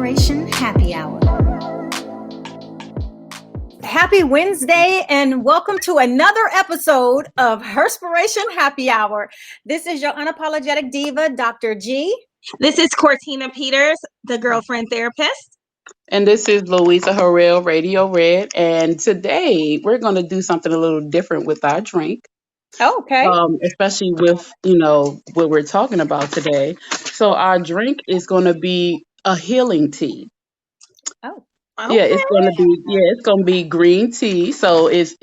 Herspiration Happy Hour. Happy Wednesday and welcome to another episode of Herspiration Happy Hour. This is your unapologetic diva, Dr. G. This is Katrina Peters, the girlfriend therapist. And this is Louisa Harrell, Radio Red. And today we're going to do something a little different with our drink. Okay. Especially with, what we're talking about today. So our drink is going to be a healing tea. Oh. Okay. Yeah, it's going to be green tea. So it's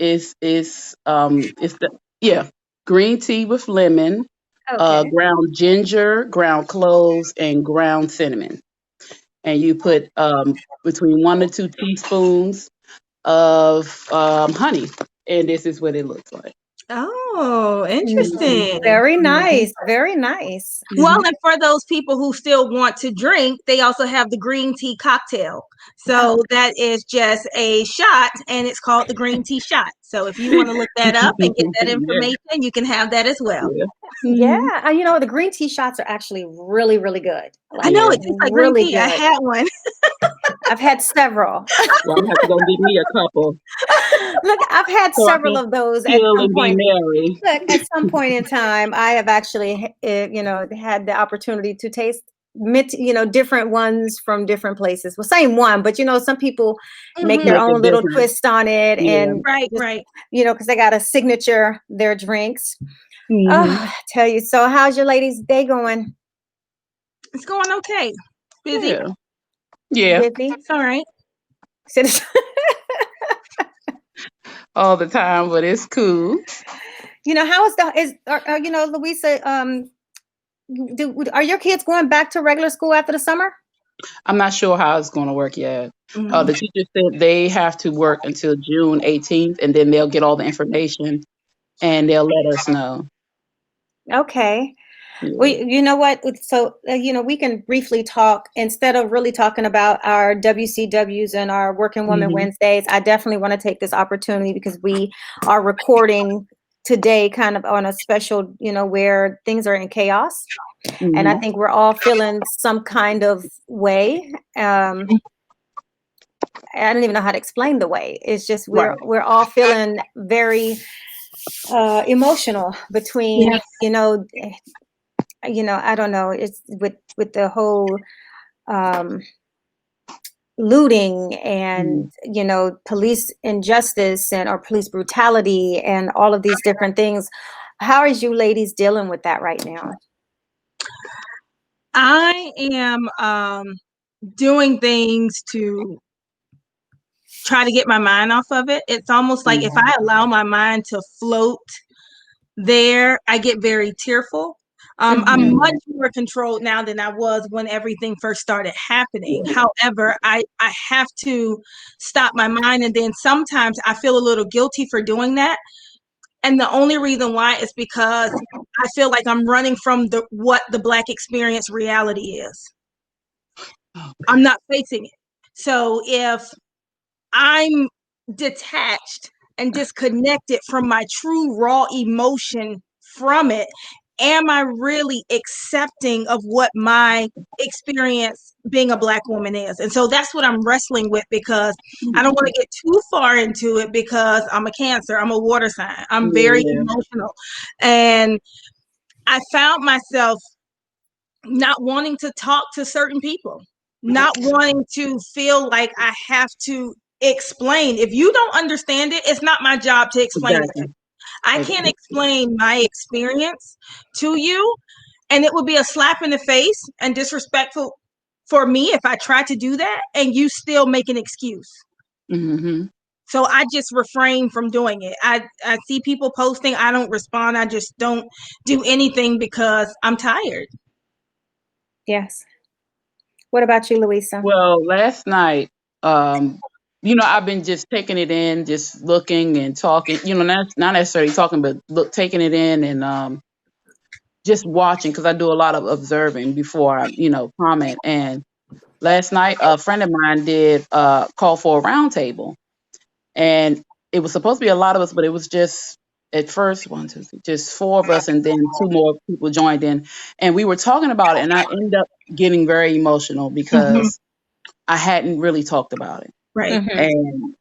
green tea with lemon, ground ginger, ground cloves, and ground cinnamon. And you put between 1 to 2 teaspoons of honey. And this is what it looks like. Oh, interesting. Very nice. Very nice. Well, and for those people who still want to drink, they also have the green tea cocktail. So that is just a shot, and it's called the green tea shot. So if you want to look that up and get that information, you can have that as well. Yeah. The green tea shots are actually really, really good. I know, it's like really green tea. Good. I had one. I've had several. Well, I'm going to have to go get me a couple. Look, I've had several of those at some point. Look, at some point in time, I have actually, had the opportunity to taste, different ones from different places. Well, same one, but some people make their own little twist on it, and right, because they got a signature their drinks. I tell you. So, how's your ladies' day going? It's going okay. Busy. Yeah. Busy. It's all right. All the time, but it's cool. How is Louisa? Are your kids going back to regular school after the summer? I'm not sure how it's going to work yet. The teacher said they have to work until June 18th, and then they'll get all the information, and they'll let us know. Okay. Well, you know what? So, we can briefly talk instead of really talking about our WCWs and our Working Woman Wednesdays. I definitely want to take this opportunity because we are recording today kind of on a special, where things are in chaos. And I think we're all feeling some kind of way. I don't even know how to explain the way. It's just we're all feeling very emotional between, I don't know. It's with the whole looting and police injustice or police brutality and all of these different things. How are you ladies dealing with that right now? I am doing things to try to get my mind off of it. It's almost like if I allow my mind to float there, I get very tearful. I'm much more controlled now than I was when everything first started happening. However, I have to stop my mind, and then sometimes I feel a little guilty for doing that. And the only reason why is because I feel like I'm running from what the Black experience reality is. I'm not facing it. So if I'm detached and disconnected from my true raw emotion from it, am I really accepting of what my experience being a Black woman is? And so that's what I'm wrestling with, because I don't want to get too far into it because I'm a Cancer, I'm a water sign, I'm very emotional. And I found myself not wanting to talk to certain people, not wanting to feel like I have to explain. If you don't understand it, it's not my job to explain it. I can't explain my experience to you, and it would be a slap in the face and disrespectful for me if I try to do that and you still make an excuse. So I just refrain from doing it. I see people posting, I don't respond. I just don't do anything because I'm tired. Yes. What about you, Louisa? Well, last night, I've been just taking it in, just looking and talking, not necessarily talking, but taking it in and just watching, because I do a lot of observing before I, comment. And last night, a friend of mine did call for a round table. And it was supposed to be a lot of us, but it was just at first just 4 of us, and then 2 more people joined in. And we were talking about it, and I ended up getting very emotional because I hadn't really talked about it. Right. And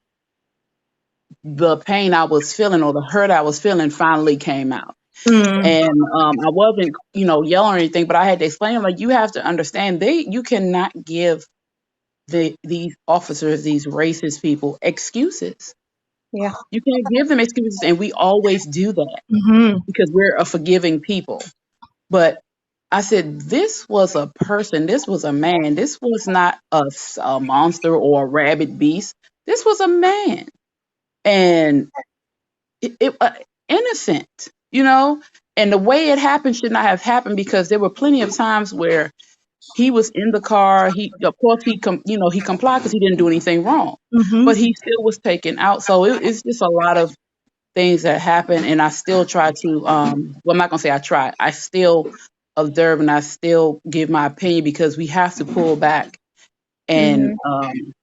the pain I was feeling or the hurt I was feeling finally came out. And I wasn't, yelling or anything, but I had to explain, like, you have to understand, you cannot give these officers, these racist people, excuses. Yeah. You can't give them excuses, and we always do that because we're a forgiving people. But I said, this was a person, this was a man, this was not a monster or a rabid beast. This was a man, and it innocent, and the way it happened should not have happened, because there were plenty of times where he was in the car. Of course, he complied because he didn't do anything wrong, but he still was taken out. So it's just a lot of things that happen, and I still try to. I'm not gonna say I try. I still observe and I still give my opinion, because we have to pull back and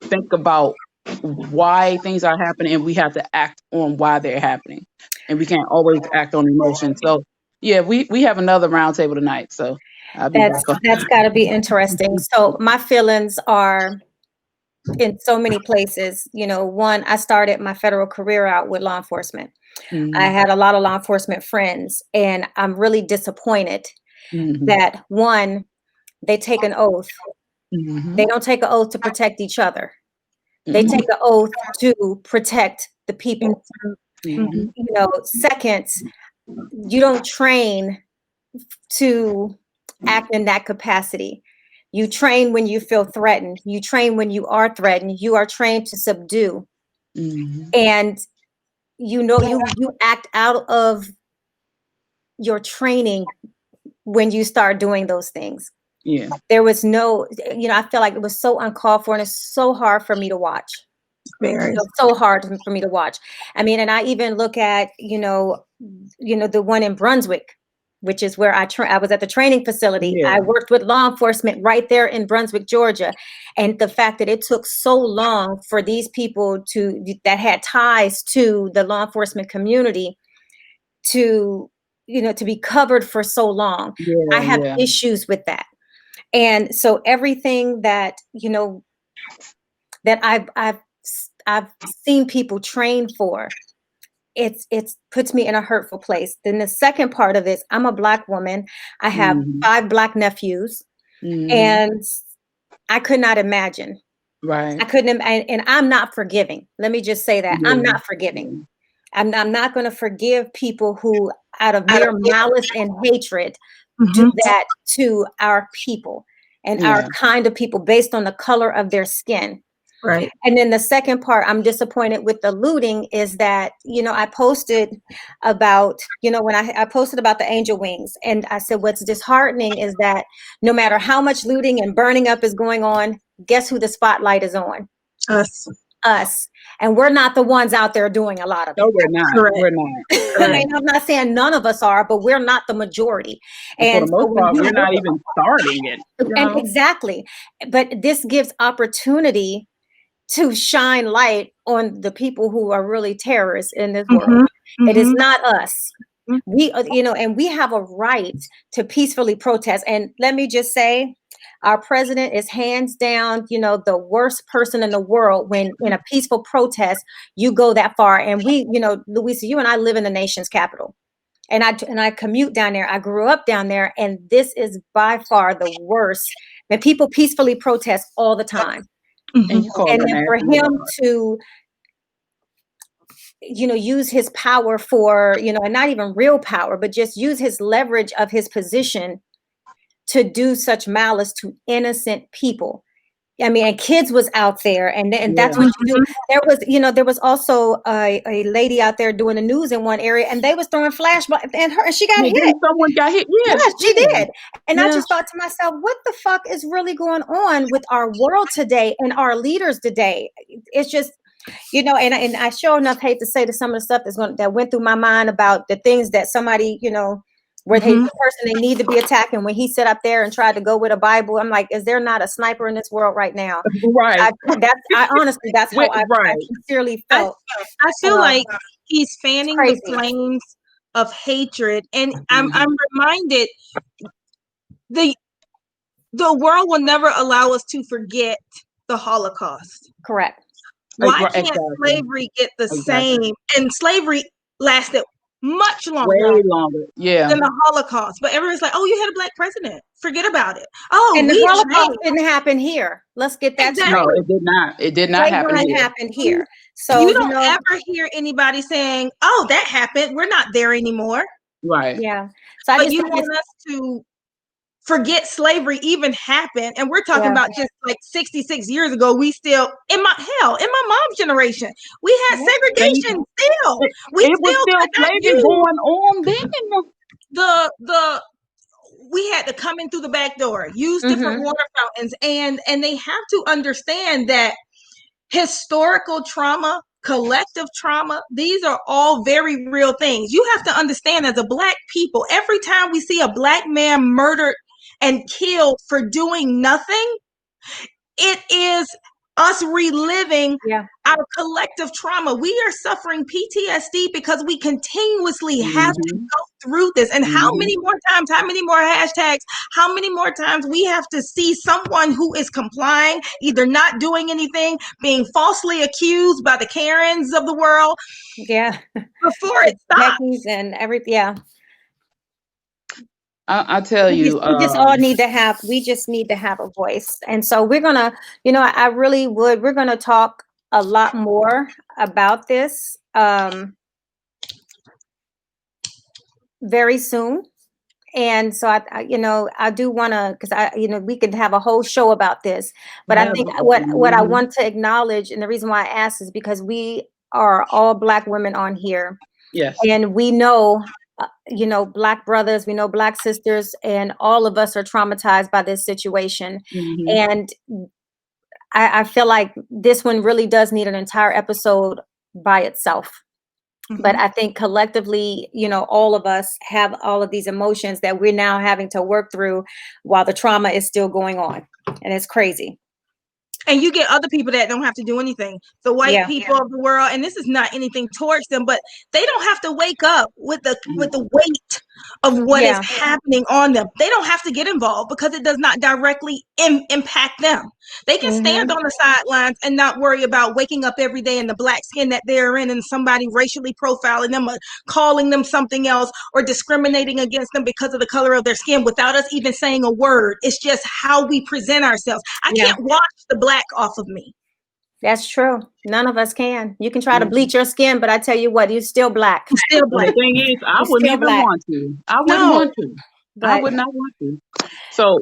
think about why things are happening, and we have to act on why they're happening, and we can't always act on emotion. So yeah, we have another roundtable tonight, so I'll be back on. That's got to be interesting. So my feelings are in so many places. One, I started my federal career out with law enforcement. I had a lot of law enforcement friends, and I'm really disappointed that, one, they take an oath. They don't take an oath to protect each other. They take an oath to protect the people. Second, you don't train to act in that capacity. You train when you feel threatened. You train when you are threatened. You are trained to subdue. And you act out of your training when you start doing those things. Yeah. There was no, I feel like it was so uncalled for, and it's so hard for me to watch. So hard for me to watch. I mean, and I even look at, the one in Brunswick, which is where I was at the training facility. Yeah. I worked with law enforcement right there in Brunswick, Georgia. And the fact that it took so long for these people that had ties to the law enforcement community to be covered for so long. I have issues with that. And so everything that, that I've seen people train for, it puts me in a hurtful place. Then the second part of this, I'm a Black woman. I have 5 Black nephews, and I could not imagine. Right. I couldn't, and I'm not forgiving. Let me just say that I'm not forgiving. I'm not going to forgive people who, out of mere malice and hatred, do that to our people and our kind of people based on the color of their skin. Right. And then the second part I'm disappointed with the looting is that, I posted about, when I posted about the angel wings, and I said, what's disheartening is that no matter how much looting and burning up is going on, guess who the spotlight is on? Us. And we're not the ones out there doing a lot of it. No, we're not. Correct. We're not. I mean, I'm not saying none of us are, but we're not the majority. And for the most part, we're not even starting it. And exactly. But this gives opportunity to shine light on the people who are really terrorists in this world. It is not us. We, and we have a right to peacefully protest. And let me just say, our president is hands down, the worst person in the world when in a peaceful protest, you go that far. And we, Louisa, you and I live in the nation's capital. And I commute down there. I grew up down there. And this is by far the worst. And people peacefully protest all the time. And then for him to, use his power for, and not even real power, but just use his leverage of his position to do such malice to innocent people. I mean, and kids was out there, and that's what you do. There was also a lady out there doing the news in one area, and they was throwing flashbang, and she got hit. Someone got hit. Yes, she did. And I just thought to myself, what the fuck is really going on with our world today and our leaders today? It's just, and I sure enough hate to say to some of the stuff that went through my mind about the things that somebody, where the person they need to be attacking, when he sat up there and tried to go with a Bible, I'm like, is there not a sniper in this world right now? Right. Honestly, that's how I sincerely felt. I feel like he's fanning the flames of hatred. And I'm reminded the world will never allow us to forget the Holocaust? Correct. Why can't Exactly. slavery get the Exactly. same? And slavery lasted much longer Way longer. Yeah. than the Holocaust. But everyone's like, oh, you had a black president. Forget about it. Oh, And the we Holocaust changed. didn't happen here. Let's get that Exactly. straight. No, it did not. It did not happen Slavery here. happened here. So You don't ever hear anybody saying, oh, that happened. We're not there anymore. Right. yeah. So I But just you think want us to forget slavery even happened. And we're talking Yeah. about just like 66 years ago, we still, in my mom's generation, we had segregation still. We It was still could not slavery use going on then. the we had to come in through the back door, use different water fountains, and they have to understand that historical trauma, collective trauma, these are all very real things. You have to understand, as a Black people, every time we see a Black man murdered and killed for doing nothing, it is us reliving our collective trauma. We are suffering PTSD because we continuously have to go through this. And how many more times, how many more hashtags, how many more times we have to see someone who is complying, either not doing anything, being falsely accused by the Karens of the world. Yeah. Before it stops. Becky's and everything. Yeah. I tell you, we just all need to have, we just need to have a voice. And so we're going to, I really would, we're going to talk a lot more about this very soon. And so I do want to, because we could have a whole show about this, but I think what I want to acknowledge, and the reason why I asked is because we are all Black women on here. Yes. And we know, Black brothers, we know Black sisters, and all of us are traumatized by this situation. And I feel like this one really does need an entire episode by itself. But I think collectively, all of us have all of these emotions that we're now having to work through while the trauma is still going on. And it's crazy. And you get other people that don't have to do anything. The white people of the world, and this is not anything towards them, but they don't have to wake up with the weight of what is happening on them. They don't have to get involved because it does not directly impact them. They can stand on the sidelines and not worry about waking up every day in the Black skin that they're in and somebody racially profiling them or calling them something else or discriminating against them because of the color of their skin without us even saying a word. It's just how we present ourselves. I can't watch the Black off of me. That's true. None of us can. You can try to bleach your skin, but I tell you what, you're still Black. You're still Black. The thing is, I wouldn't even want to. I wouldn't want to. But I would not want to. So,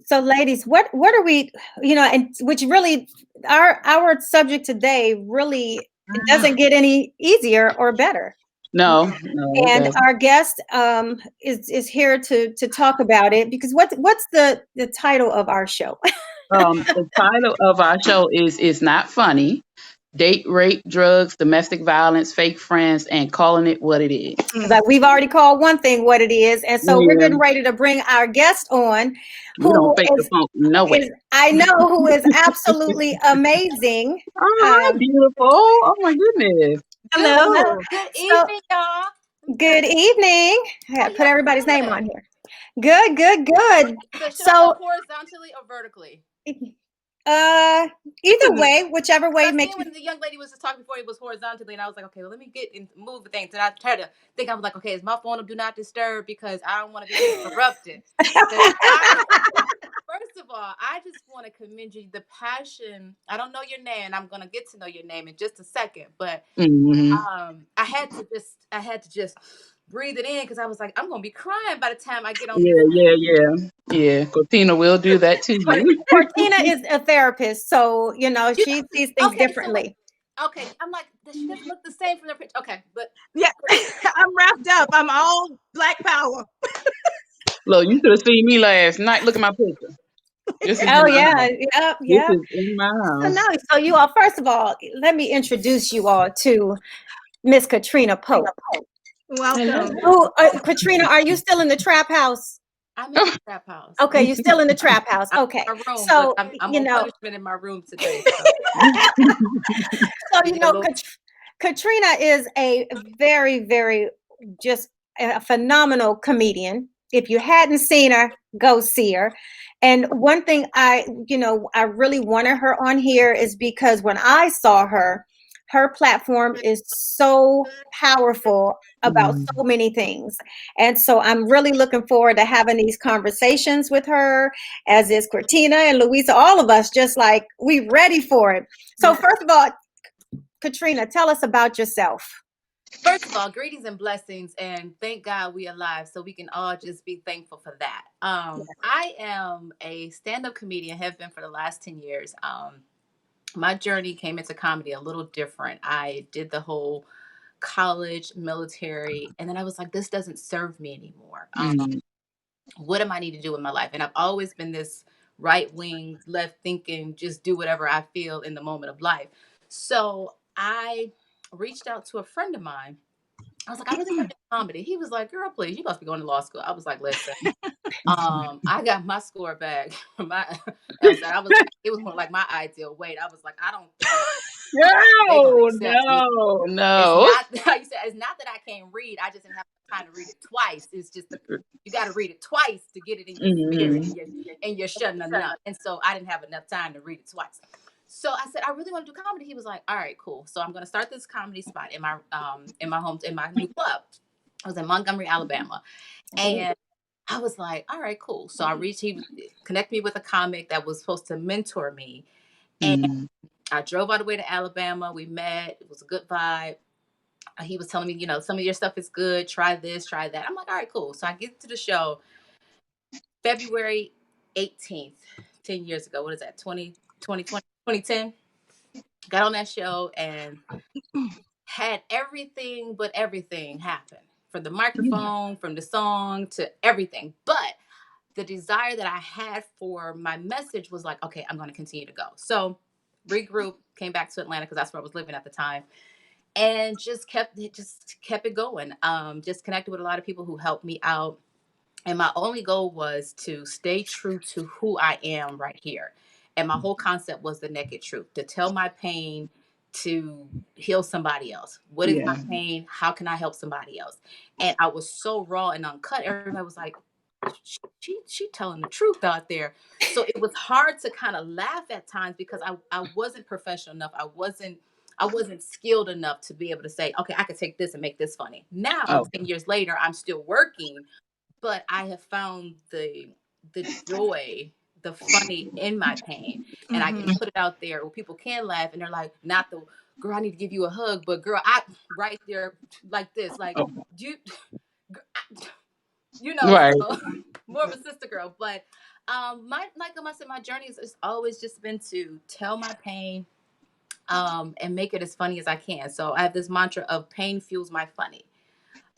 So ladies, what are we, and which really our subject today really it doesn't get any easier or better. No. And our guest is here to talk about it, because what's the title of our show? The title of our show is It's Not Funny: Date, Rape, Drugs, Domestic Violence, Fake Friends, and Calling It What It Is. Like, we've already called one thing what it is, and so we're getting ready to bring our guest on, who I know who is absolutely amazing. Oh, beautiful! Oh my goodness! Hello. Good evening, y'all. Good evening. Put everybody's name on here. Good. So should I go horizontally or vertically? Either way, whichever way makes when the young lady was just talking before, it was horizontally, and I was like, okay, well, let me get and move the things. And I tried to think, I was like, okay, is my phone on do not disturb because I don't want to be interrupted. First of all, I just want to commend you the passion. I don't know your name, and I'm gonna get to know your name in just a second, but I had to just breathe it in because I was like, I'm gonna be crying by the time I get on. Yeah. Cortina will do that to you. Cortina is a therapist, so she sees things differently. Okay, I'm like, she doesn't look the same from the picture. Okay, but I'm wrapped up. I'm all Black power. Look, you should have seen me last night. Look at my picture. This is Yep. This is in my house. So you all, first of all, let me introduce you all to Miss Katrina Pope. Welcome. Katrina, are you still in the trap house? I'm in the trap house. Okay, you're still in the trap house. Okay. I'm room, so I'm on punishment in my room today. So, Katrina is a very, very just a phenomenal comedian. If you hadn't seen her, go see her. And one thing I really wanted her on here is because when I saw her, her platform is so powerful about so many things. And so I'm really looking forward to having these conversations with her, as is Katrina and Louisa, all of us, just like we ready for it. So first of all, Katrina, tell us about yourself. First of all, greetings and blessings, and thank God we alive, so we can all just be thankful for that. I am a stand-up comedian, have been for the last 10 years. My journey came into comedy a little different. I did the whole college, military, and then I was like, this doesn't serve me anymore. What am I need to do in my life? And I've always been this right wing, left thinking, just do whatever I feel in the moment of life. So I reached out to a friend of mine. I was like, I really want to do comedy. He was like, girl, please, you must be going to law school. I was like, listen, I got my score back. It was more like my ideal weight. I was like, I don't think they're gonna accept me. No. It's not like you said, it's not that I can't read. I just didn't have time to read it twice. It's just you got to read it twice to get it in your spirit, and you're shutting enough. And so I didn't have enough time to read it twice. So I said, I really want to do comedy. He was like, all right, cool. So I'm going to start this comedy spot in my new club. I was in Montgomery, Alabama, and I was like, all right, cool. So he connected me with a comic that was supposed to mentor me, and I drove all the way to Alabama. We met. It was a good vibe. He was telling me, some of your stuff is good. Try this, try that. I'm like, all right, cool. So I get to the show February 18th, 10 years ago. What is that? 2010. Got on that show and had everything but everything happen. From the microphone, from the song to everything. But the desire that I had for my message was like, okay, I'm going to continue to go. So regroup, came back to Atlanta because that's where I was living at the time. And just kept it going. Just connected with a lot of people who helped me out. And my only goal was to stay true to who I am right here. And my whole concept was the naked truth, to tell my pain, to heal somebody else. What is my pain? How can I help somebody else? And I was so raw and uncut. Everybody was like, she telling the truth out there. So it was hard to kind of laugh at times because I wasn't professional enough. I wasn't skilled enough to be able to say, okay, I could take this and make this funny. Now, 10 years later, I'm still working, but I have found the joy, the funny in my pain. And I can put it out there where people can laugh and they're like, not the girl, I need to give you a hug, but girl, I right there like this, like right. So, more of a sister girl. But like I said, my journey has always just been to tell my pain and make it as funny as I can. So I have this mantra of pain fuels my funny.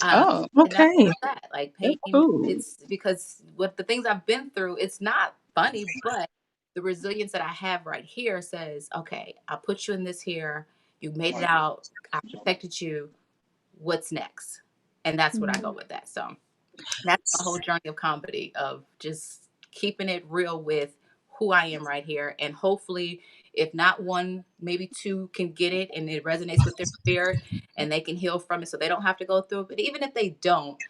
Okay. And that's that. Like pain, cool. It's because what the things I've been through, it's not funny, but the resilience that I have right here says, okay, I put you in this here. You made it out. I protected you. What's next? And that's what I go with that. So that's the whole journey of comedy, of just keeping it real with who I am right here. And hopefully, if not one, maybe two can get it and it resonates with their spirit and they can heal from it so they don't have to go through it. But even if they don't,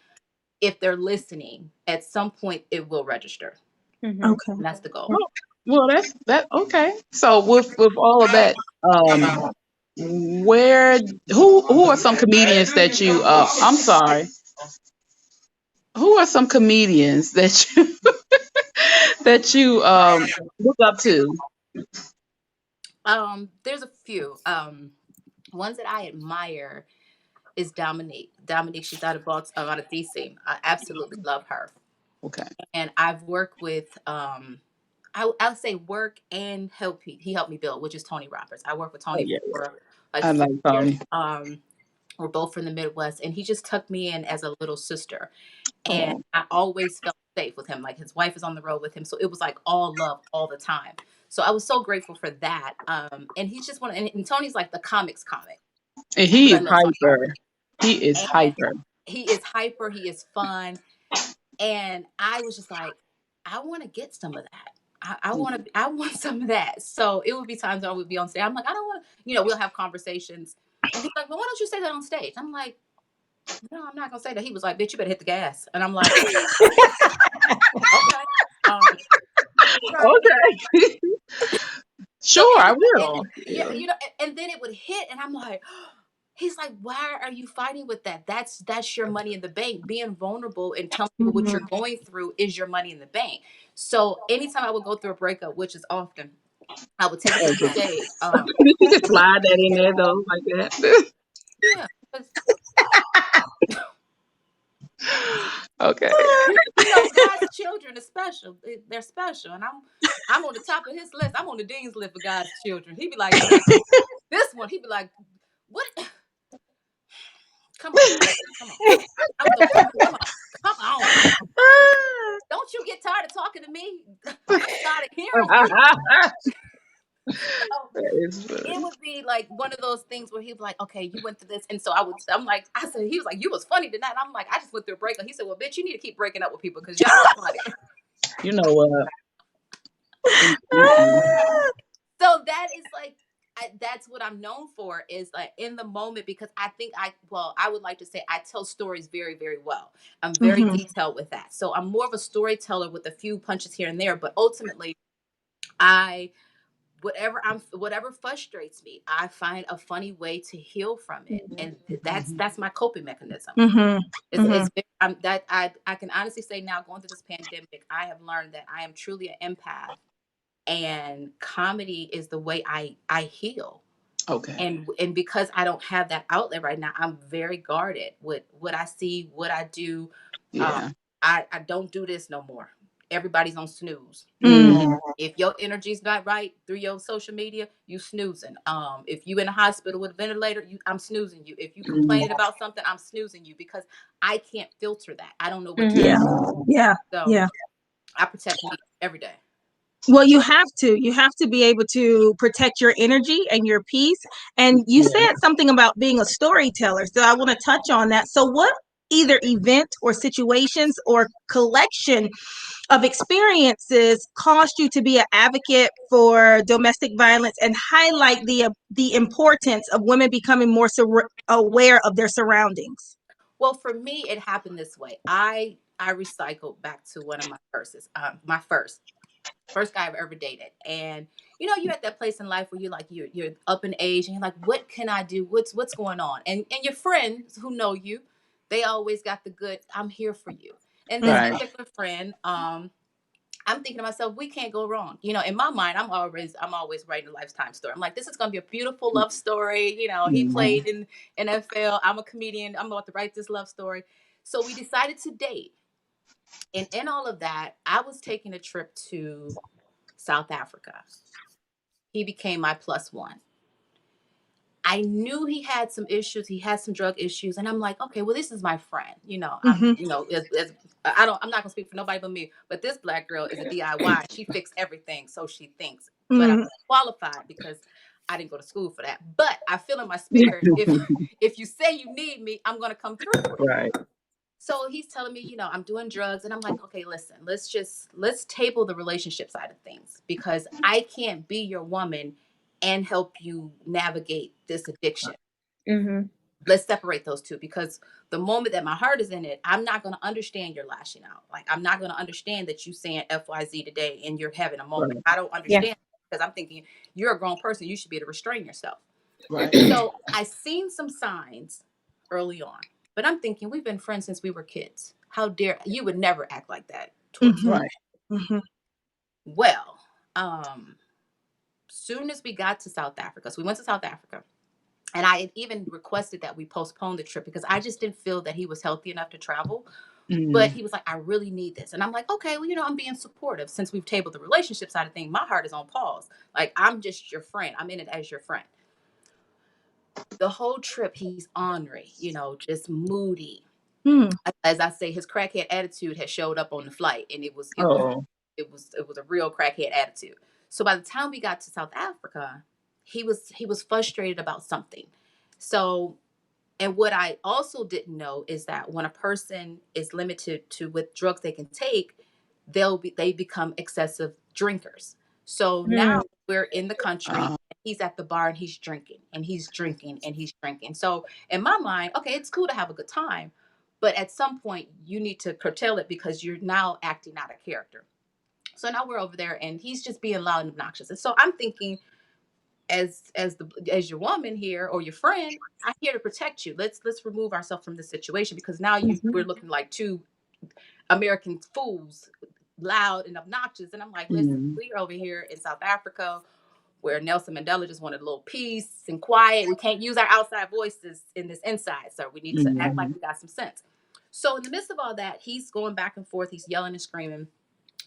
if they're listening, at some point it will register. Okay. And that's the goal. Well, that's that. Okay. So with all of that, who are some comedians that you? I'm sorry. Who are some comedians that you look up to? There's a few. Ones that I admire is Dominique. Dominique, she's out of DC. I absolutely love her. Okay. And I've worked with I'll say work and help. He helped me build, which is Tony Roberts. I work with Tony for like I like Tony. Years. We're both from the Midwest, and he just tucked me in as a little sister. And I always felt safe with him. Like his wife is on the road with him, so it was like all love all the time. So I was so grateful for that. And he's just and Tony's like the comics comic. And he is hyper. He is hyper. He is hyper. He is fun. And I was just like, I want to get some of that. I want some of that. So it would be times I would be on stage. I'm like, I don't want to, we'll have conversations. And he's like, well, why don't you say that on stage? I'm like, no, I'm not going to say that. He was like, bitch, you better hit the gas. And I'm like, okay. Right. Okay. So Sure, I and will. yeah, Yeah. and then it would hit, and I'm like, he's like, why are you fighting with that? That's your money in the bank. Being vulnerable and telling people what you're going through is your money in the bank. So anytime I would go through a breakup, which is often, I would take it to the Okay. stage. Did you just slide that in there though, like that? Yeah, 'cause, Okay. God's children is special. They're special, and I'm on the top of his list. I'm on the dean's list for God's children. He'd be like, this one. He'd be like, what? Come on, come on. Come on, come on. Don't you get tired of talking to me? I'm tired of hearing you. So That is it funny. would be like one of those things where he'd be like, okay, you went through this. And so I'm like, I said, he was like, you was funny tonight. I'm like, I just went through a breakup. He said, well, bitch, you need to keep breaking up with people because y'all are funny. You know what? Mm-mm. So that is like, that's what I'm known for, is like in the moment, because I think I would like to say I tell stories very, very well. I'm very detailed with that. So I'm more of a storyteller with a few punches here and there, but ultimately I whatever frustrates me, I find a funny way to heal from it, and that's my coping mechanism. That I can honestly say now, going through this pandemic, I have learned that I am truly an empath, and comedy is the way I heal. Okay. And because I don't have that outlet right now, I'm very guarded with what I see, what I do. Yeah. I don't do this no more. Everybody's on snooze. Mm-hmm. If your energy's not right through your social media, you snoozing. If you in a hospital with a ventilator, I'm snoozing you. If you complaining about something, I'm snoozing you, because I can't filter that. I don't know what to do. So I protect me every day. Well, you have to. You have to be able to protect your energy and your peace. And you said something about being a storyteller. So I want to touch on that. So what either event or situations or collection of experiences caused you to be an advocate for domestic violence and highlight the importance of women becoming more aware of their surroundings? Well, for me, it happened this way. I recycled back to one of my firsts. My first guy I've ever dated. And you're at that place in life where you're up in age, and you're like, what can I do? What's going on? And your friends who know you, they always got the good, I'm here for you. And this Right. particular friend, I'm thinking to myself, we can't go wrong. In my mind, I'm always writing a lifetime story. I'm like, this is gonna be a beautiful love story. He played in NFL. I'm a comedian. I'm about to write this love story. So we decided to date. And in all of that, I was taking a trip to South Africa. He became my plus one. I knew he had some issues. He had some drug issues, and I'm like, okay, well, this is my friend. I'm not gonna speak for nobody but me. But this black girl is a DIY. She fixed everything, so she thinks. But I'm qualified because I didn't go to school for that. But I feel in my spirit, if you say you need me, I'm gonna come through for you. Right. So he's telling me, I'm doing drugs, and I'm like, okay, listen, let's table the relationship side of things, because I can't be your woman and help you navigate this addiction. Let's separate those two, because the moment that my heart is in it, I'm not going to understand your lashing out. Like, I'm not going to understand that you saying XYZ today and you're having a moment. Right. I don't understand, because I'm thinking you're a grown person. You should be able to restrain yourself. Right. So I seen some signs early on, but I'm thinking, we've been friends since we were kids. How dare you? Would never act like that towards me. Right. Well, soon as we got to South Africa, so we went to South Africa, and I had even requested that we postpone the trip because I just didn't feel that he was healthy enough to travel. But he was like, I really need this. And I'm like, okay, well, I'm being supportive. Since we've tabled the relationship side of things, my heart is on pause. Like, I'm just your friend. I'm in it as your friend. The whole trip, he's ornery, just moody. As I say, his crackhead attitude had showed up on the flight, and it was a real crackhead attitude. So by the time we got to South Africa, he was frustrated about something. So, and what I also didn't know is that when a person is limited to with drugs they can take, they become excessive drinkers. So now we're in the country. He's at the bar, and he's drinking and he's drinking and he's drinking. So in my mind, okay, it's cool to have a good time, but at some point you need to curtail it, because you're now acting out of character. So now we're over there and he's just being loud and obnoxious. And so I'm thinking, as your woman here or your friend, I'm here to protect you. Let's remove ourselves from this situation, because now we're looking like two American fools, loud and obnoxious. And I'm like, listen, we're over here in South Africa where Nelson Mandela just wanted a little peace and quiet. We can't use our outside voices in this inside, so we need to act like we got some sense. So in the midst of all that, he's going back and forth. He's yelling and screaming.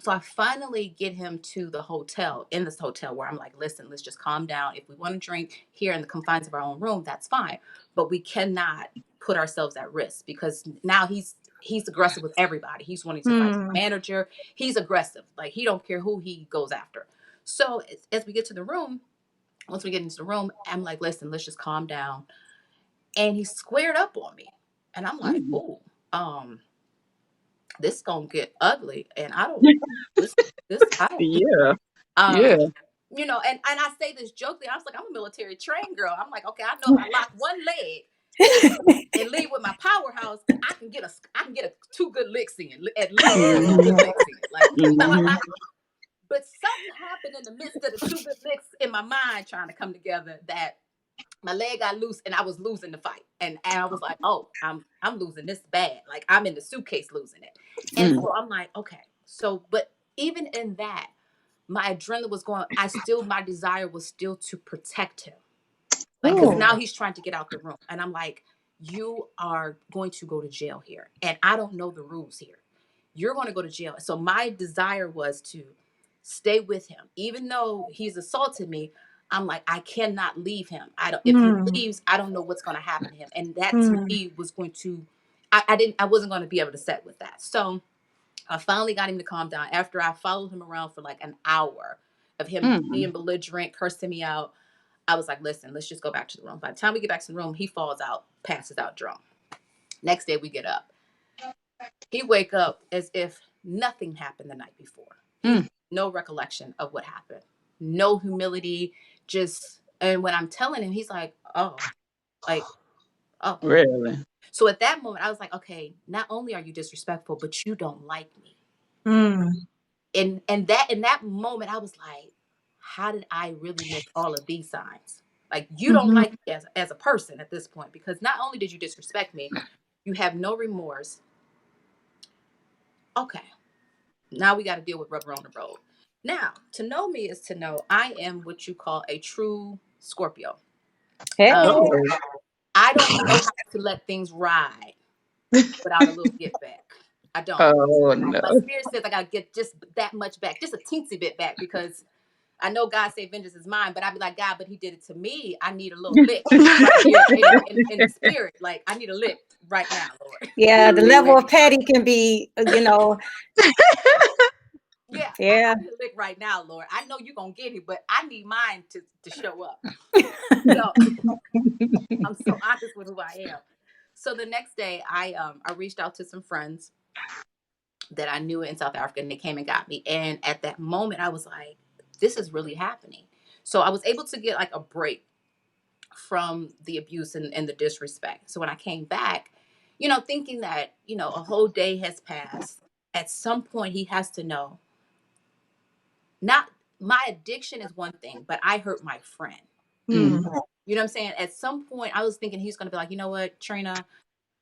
So I finally get him to the hotel, in this hotel, where I'm like, listen, let's just calm down. If we want to drink here in the confines of our own room, that's fine. But we cannot put ourselves at risk, because now he's aggressive with everybody. He's wanting to fight the manager. He's aggressive. Like, he don't care who he goes after. So as we get to the room, once we get into the room, I'm like, listen, let's just calm down. And he squared up on me. And I'm like, oh, this gonna get ugly, and I don't I don't Yeah. you know, and I say this jokingly. I was like, I'm a military trained girl. I'm like, okay, I know if I lock one leg and leave with my powerhouse, I can get a 2 good licks in, at least 2 good licks in. Like, but something happened in the midst of the 2 good licks in my mind trying to come together, that my leg got loose and I was losing the fight. And I was like, oh, I'm losing this bad. Like, I'm in the suitcase losing it. And so I'm like, okay. So, but even in that, my adrenaline was going, my desire was still to protect him. Like, because now he's trying to get out the room. And I'm like, you are going to go to jail here. And I don't know the rules here. You're going to go to jail. So my desire was to stay with him. Even though he's assaulted me, I'm like, I cannot leave him. If he leaves, I don't know what's going to happen to him. And that to me was going to, I wasn't going to be able to set with that. So I finally got him to calm down after I followed him around for like an hour of him being belligerent, cursing me out. I was like, listen, let's just go back to the room. By the time we get back to the room, he falls out, passes out drunk. Next day we get up. He wake up as if nothing happened the night before. No recollection of what happened. No humility. And when I'm telling him, he's like, oh. Really? So at that moment, I was like, okay, not only are you disrespectful, but you don't like me. And in that moment, I was like, how did I really miss all of these signs? Like, you don't like me as a person at this point, because not only did you disrespect me, you have no remorse. Okay, now we got to deal with rubber on the road. Now, to know me is to know I am what you call a true Scorpio. I don't know how to let things ride without a little get back. I don't. Oh, no. My spirit says I got to get just that much back, just a teensy bit back, because I know God said vengeance is mine, but I'd be like, God, but he did it to me. I need a little lick right here in the spirit. Like, I need a lick right now, Lord. Yeah, the level of petty can be, Yeah. I need a lick right now, Lord. I know you're going to get it, but I need mine to show up. So I'm so honest with who I am. So the next day, I reached out to some friends that I knew in South Africa, and they came and got me. And at that moment, I was like, this is really happening. So I was able to get like a break from the abuse and the disrespect. So when I came back, thinking that, a whole day has passed, at some point he has to know, not my addiction is one thing, but I hurt my friend. You know what I'm saying? At some point I was thinking he's going to be like, you know what, Trina,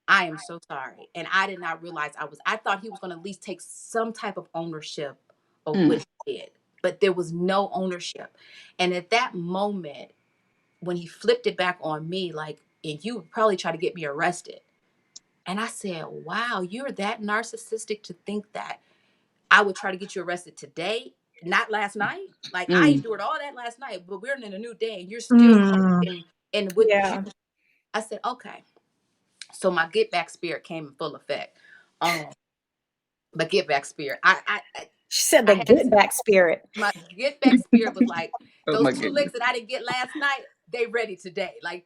I am so sorry. And I did not realize I thought he was going to at least take some type of ownership of what he did, but there was no ownership. And at that moment, when he flipped it back on me, like, and you would probably try to get me arrested. And I said, wow, you're that narcissistic to think that I would try to get you arrested today, not last night. Like, I endured all that last night, but we're in a new day and you're still and with you. I said, okay. So my get back spirit came in full effect. My get back spirit. She said the get back spirit. My get back spirit was like, those 2 licks that I didn't get last night, they ready today. Like,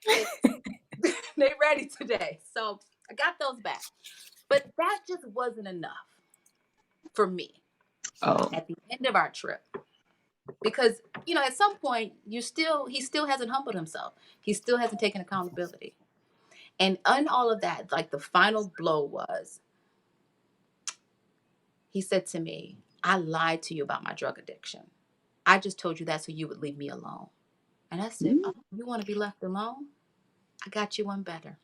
they ready today. So I got those back. But that just wasn't enough for me at the end of our trip. Because, at some point, he still hasn't humbled himself. He still hasn't taken accountability. And on all of that, like, the final blow was, he said to me, I lied to you about my drug addiction. I just told you that so you would leave me alone. And I said, oh, you want to be left alone? I got you one better.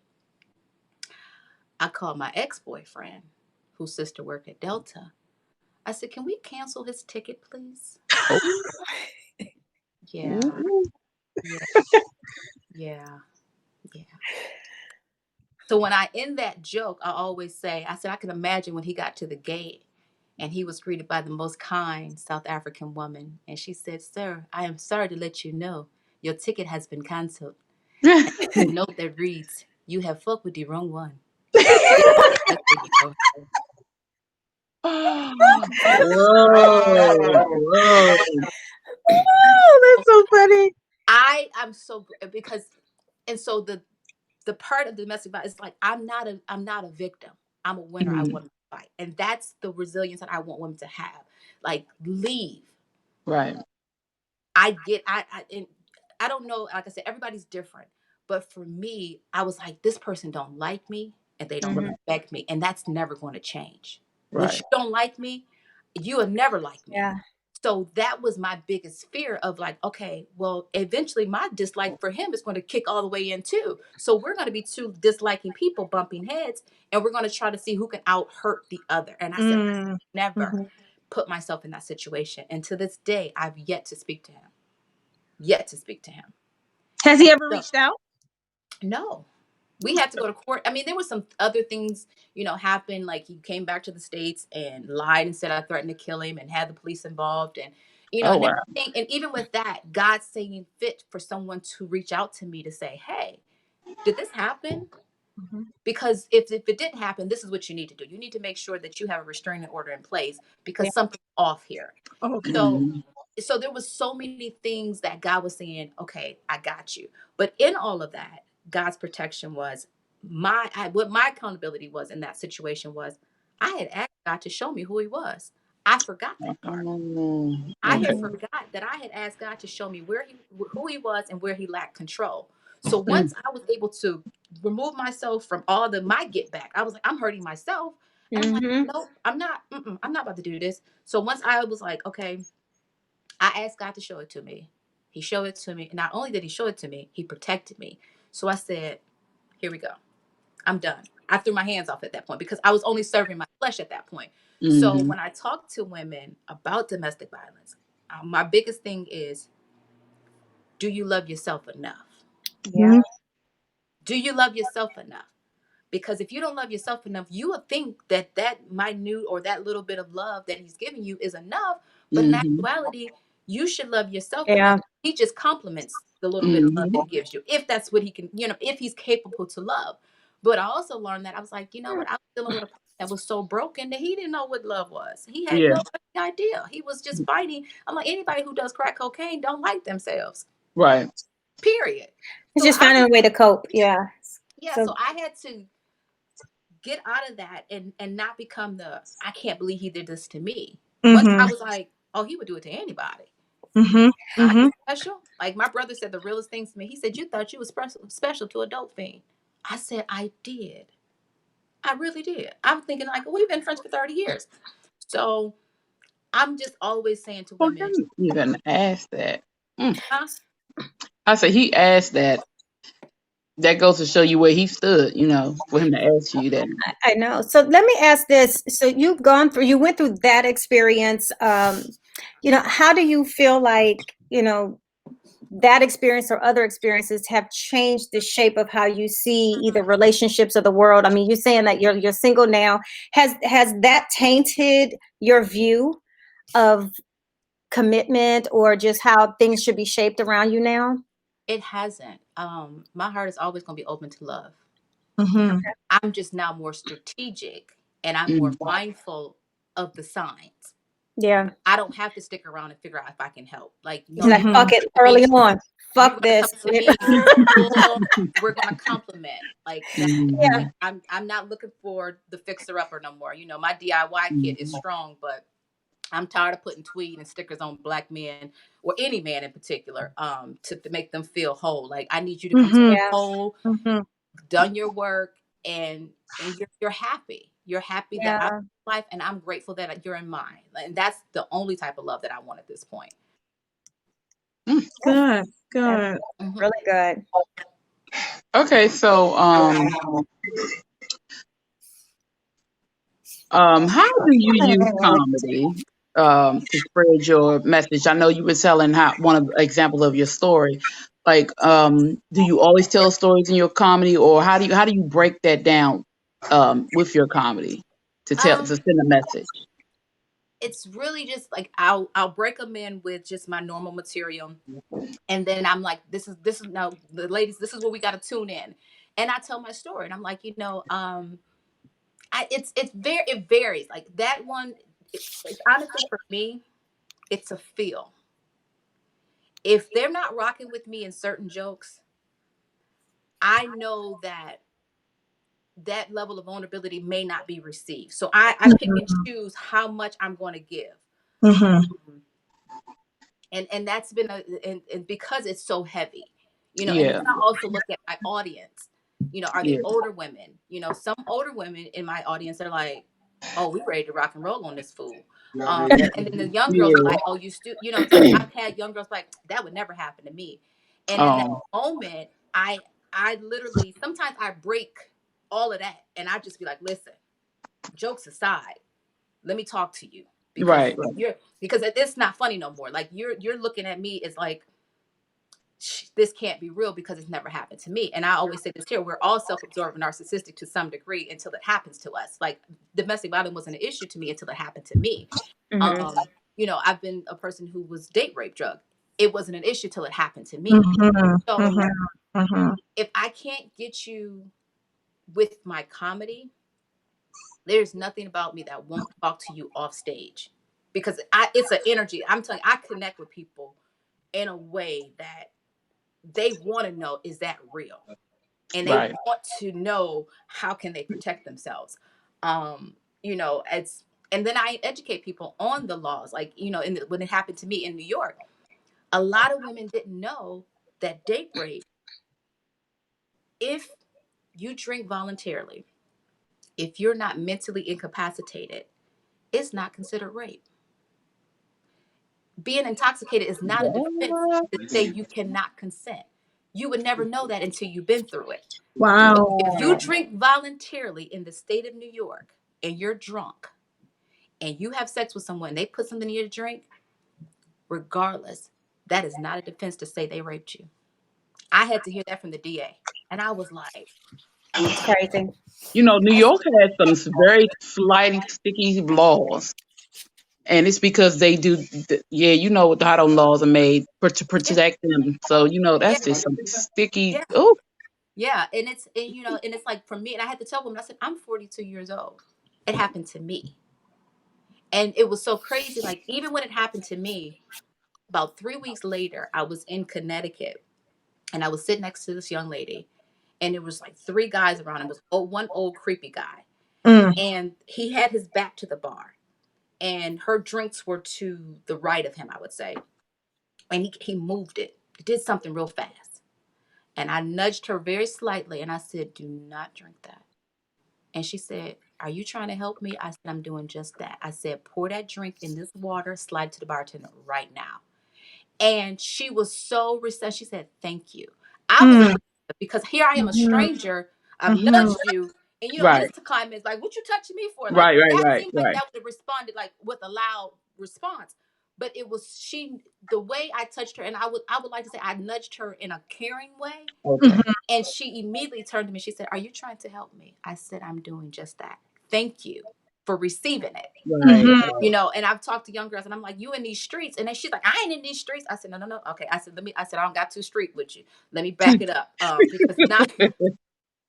I called my ex-boyfriend, whose sister worked at Delta. I said, can we cancel his ticket, please? Oh. Yeah. Yeah. Yeah. Yeah. So when I end that joke, I always say, I said, I can imagine when he got to the gate and he was greeted by the most kind South African woman. And she said, sir, I am sorry to let you know your ticket has been canceled. And a note that reads, you have fucked with the wrong one. That's where you go. Whoa. Oh, that's so funny. I'm so because, and so the part of domestic violence is like I'm not a victim. I'm a winner. I want to fight, and that's the resilience that I want women to have. Like leave. Right. And I don't know. Like I said, everybody's different, but for me, I was like, this person don't like me, and they don't respect me, and that's never going to change. Right. Once you don't like me, you will never like me. Yeah. So that was my biggest fear of like, okay, well, eventually my dislike for him is going to kick all the way in too. So we're going to be two disliking people bumping heads, and we're going to try to see who can out hurt the other. And I said, I never put myself in that situation. And to this day, I've yet to speak to him. Has he ever reached out? No. We had to go to court. I mean, there were some other things, happen. Like he came back to the States and lied and said I threatened to kill him and had the police involved. And, Oh, wow. and even with that, God saying fit for someone to reach out to me to say, hey, did this happen? Because if it didn't happen, this is what you need to do. You need to make sure that you have a restraining order in place because something's off here. Okay. So there was so many things that God was saying, okay, I got you. But in all of that, God's protection was what my accountability was in that situation was I had asked God to show me who he was. I forgot that part. I had forgot that I had asked God to show me who he was and where he lacked control. So once I was able to remove myself from all my get back, I was like, I'm hurting myself. And I'm like, nope, I'm not about to do this. So once I was like, okay, I asked God to show it to me. He showed it to me. And not only did he show it to me, he protected me. So I said, here we go. I'm done. I threw my hands off at that point because I was only serving my flesh at that point. So when I talk to women about domestic violence, my biggest thing is, do you love yourself enough? Yeah. Do you love yourself enough? Because if you don't love yourself enough, you will think that minute or that little bit of love that he's giving you is enough. But in actuality, you should love yourself enough. He just compliments the little bit of love that he gives you, if that's what he can, if he's capable to love. But I also learned that I was like, you know what? I was dealing with a person that was so broken that he didn't know what love was. He had no idea. He was just fighting. I'm like, anybody who does crack cocaine don't like themselves. Right. Period. It's just finding a way to cope. Yeah. Yeah. So I had to get out of that and not become I can't believe he did this to me. Once I was like, oh, he would do it to anybody. I'm special. Like my brother said the realest things to me. He said, you thought you was special to a dope fiend. I said, I did. I really did. I'm thinking like, we've been friends for 30 years. So I'm just always saying to women. You're going to ask that. I said, he asked that. That goes to show you where he stood, for him to ask you that. I know. So let me ask this. So you went through that experience. How do you feel like, that experience or other experiences have changed the shape of how you see either relationships or the world? I mean, you're saying that you're single now. Has that tainted your view of commitment or just how things should be shaped around you now? It hasn't. My heart is always going to be open to love. I'm just now more strategic and I'm more mindful of the signs. Yeah. I don't have to stick around and figure out if I can help. Like, like fuck it early on. Fuck this. We're going to compliment. Like, I'm not looking for the fixer upper no more. My DIY kit is strong, but I'm tired of putting tweed and stickers on black men or any man in particular, to make them feel whole. Like I need you to come whole, done your work, and you're happy. You're happy that I'm Yeah. in life, and I'm grateful that you're in mine. And that's the only type of love that I want at this point. Good. That's Good. really good. Okay, so how do you use comedy to spread your message? I know you were telling how one of example of your story. Like, do you always tell stories in your comedy, or how do you break that down with your comedy to Um, send a message? it's really just like I'll break them in with just my normal material, and then I'm like, this is now the ladies, this is where we got to tune in, and I tell my story, and I'm like, it varies. Like that one, it's honestly for me, it's a feel. If they're not rocking with me in certain jokes, I know that that level of vulnerability may not be received. So I pick and choose how much I'm going to give. Mm-hmm. And that's been and because it's so heavy, and Yeah, then I also look at my audience. Are they yeah, older women? Some older women in my audience are like, oh, we ready to rock and roll on this fool. And then the young girls are yeah. like, oh, I've had young girls like, that would never happen to me. And in that Oh, moment, I literally, sometimes I break all of that and I just be like, listen, jokes aside, let me talk to you, because right, right, it's not funny no more. Like you're looking at me as like, this can't be real because it's never happened to me. And I always say this here: we're all self-absorbed and narcissistic to some degree until it happens to us. Like domestic violence wasn't an issue to me until it happened to me. Mhm. I've been a person who was date rape drug. It wasn't an issue till it happened to me. Mm-hmm. So Mm-hmm. Mm-hmm. if I can't get you with my comedy, there's nothing about me that won't talk to you off stage, because it's an energy. I'm telling you, I connect with people in a way that they want to know, is that real? And they right. want to know, how can they protect themselves. It's And then I educate people on the laws. Like, when it happened to me in New York, a lot of women didn't know that date rape, if you drink voluntarily, if you're not mentally incapacitated, it's not considered rape. Being intoxicated is not a defense What? to say you cannot consent. You would never know that until you've been through it. So Wow. if you drink voluntarily in the state of New York and you're drunk and you have sex with someone, they put something in your drink, regardless, that is not a defense to say they raped you. I had to hear that from the DA. And I was like, It's crazy. New that's York has some very flighty, sticky laws. And it's because they do, yeah, what how those laws are made to yeah, protect them. So, yeah, that's just some sticky, yeah, oh, yeah. And it's like, for me, and I had to tell women, I said, I'm 42 years old. It happened to me. And it was so crazy. Like, even when it happened to me, about 3 weeks later, I was in Connecticut and I was sitting next to this young lady, and there was like three guys around him. It was one old creepy guy, Mm. and he had his back to the bar, and her drinks were to the right of him, I would say. And he moved it. He did something real fast. And I nudged her very slightly and I said, do not drink that. And she said, are you trying to help me? I said, I'm doing just that. I said, pour that drink in this water, slide it to the bartender right now. And she was so receptive. She said, thank you. I was Mm. appreciative because here I am, a Mm-hmm. stranger. I've Mm-hmm. nudged you. And in right, this climate, it's like, what you touching me for? Like, right, right, that right, seems like right. that would have responded like with a loud response. But it was the way I touched her, and I would like to say I nudged her in a caring way. Okay. Mm-hmm. And she immediately turned to me. She said, are you trying to help me? I said, I'm doing just that. Thank you for receiving it. Right. And I've talked to young girls and I'm like, you in these streets? And then she's like, I ain't in these streets. I said, no, no, no. Okay. I said, I don't got 2 street with you. Let me back it up. Because not,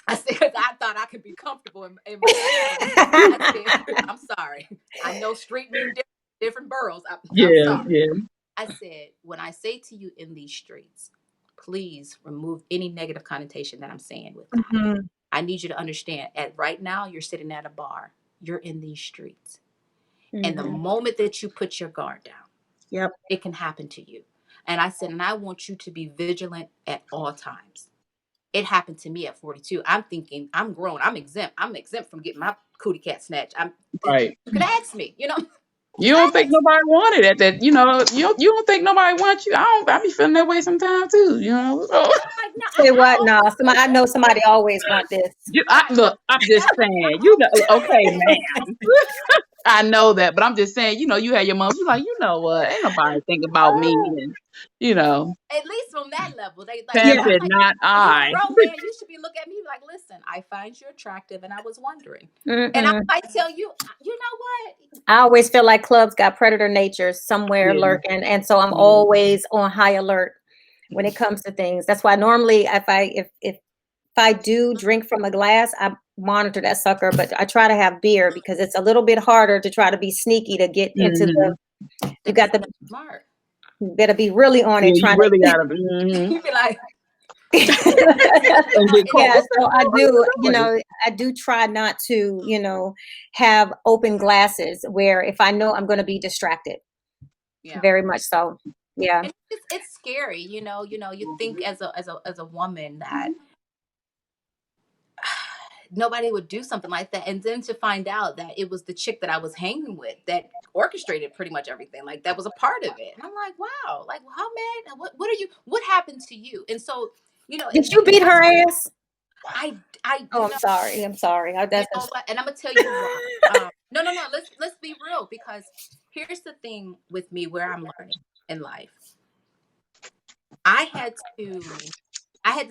I said, because I thought I could be comfortable in my skin. I said, I'm sorry. I know street mean different boroughs. I'm Yeah, sorry. yeah. I said, when I say to you in these streets, please remove any negative connotation that I'm saying with that. Mm-hmm. I need you to understand, right now, you're sitting at a bar. You're in these streets. And the Mhm. moment that you put your guard down, Yep. it can happen to you. And I said, and I want you to be vigilant at all times. it happened to me at 42. I'm thinking I'm grown. I'm exempt. I'm exempt from getting my cootie cat snatched. Right. You can ask me, you know. You don't think nobody wanted it? That you don't think nobody wants you? I be feeling that way sometimes too. You know. So. Like, no, Say what? No, I know somebody always want this. Look, I'm just saying. You know, okay, man. I know that, but I'm just saying. You know, you had your mom. You like, you know what? Ain't nobody think about me, and you know. At least on that level, they like. Pam I'm said, like, not you I. grown man. You should be looking at me like, listen, I find you attractive, and I was wondering, and I might tell you, you know what? I always feel like clubs got predator nature somewhere Yeah. lurking, and so I'm always on high alert when it comes to things. That's why normally if I do drink from a glass, I monitor that sucker, but I try to have beer because it's a little bit harder to try to be sneaky to get into the. You got the Smart. You better be really on Yeah, it. you Trying really to. gotta. You be like, Yeah, so I do. You know, I do try not to. You know, have open glasses where if I know I'm going to be distracted. yeah. Very much so. Yeah. And it's scary, you know. You think as a woman that nobody would do something like that, and then to find out that it was the chick that I was hanging with that orchestrated pretty much everything, like that was a part of it, and I'm like, wow, like how mad? What happened to you? And so, you know, Did you beat her ass? I Oh, I'm sorry. I'm sorry. you know what? And I'm gonna tell you why. No. Let's be real, because here's the thing with me where I'm learning in life. I had to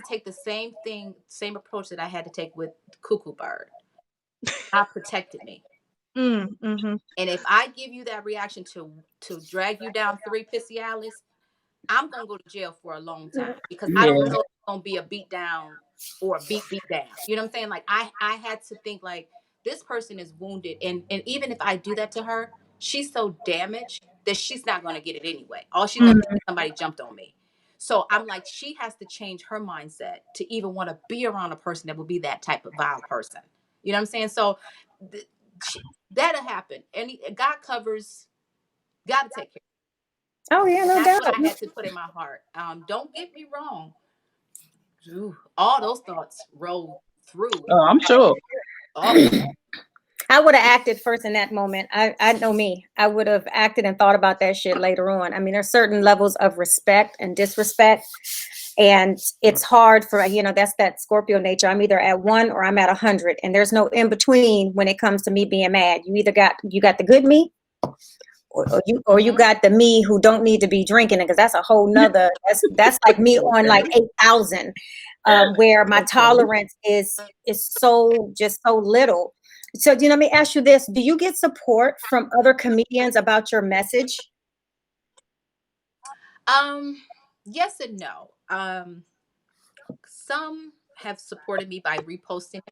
take the same approach that I had to take with Cuckoo Bird. God protected me. Mm-hmm. And if I give you that reaction to drag you down 3 pissy alleys, I'm gonna go to jail for a long time, because I don't know if it's gonna be a beat down or a beat down. You know what I'm saying? Like I had to think like, this person is wounded, and even if I do that to her, she's so damaged that she's not gonna get it anyway. All she's gonna think is somebody jumped on me. So I'm like, she has to change her mindset to even want to be around a person that would be that type of vile person. You know what I'm saying? So that'll happen. And God covers. Got to take care. Oh yeah, no That's doubt. what I had to put in my heart. Don't get me wrong. All those thoughts rolled through. Oh, I'm sure. I would have acted first in that moment. I know me. I would have acted and thought about that shit later on. I mean, there's certain levels of respect and disrespect, and it's hard for, you know, that's that Scorpio nature. I'm either at 1 or I'm at 100, and there's no in between when it comes to me being mad. You either got the good me, or you got the me who don't need to be drinking it, because that's a whole nother. That's like me on like 8,000, where my tolerance is so little. So, you know, let me ask you this: do you get support from other comedians about your message? Yes and no. Some have supported me by reposting.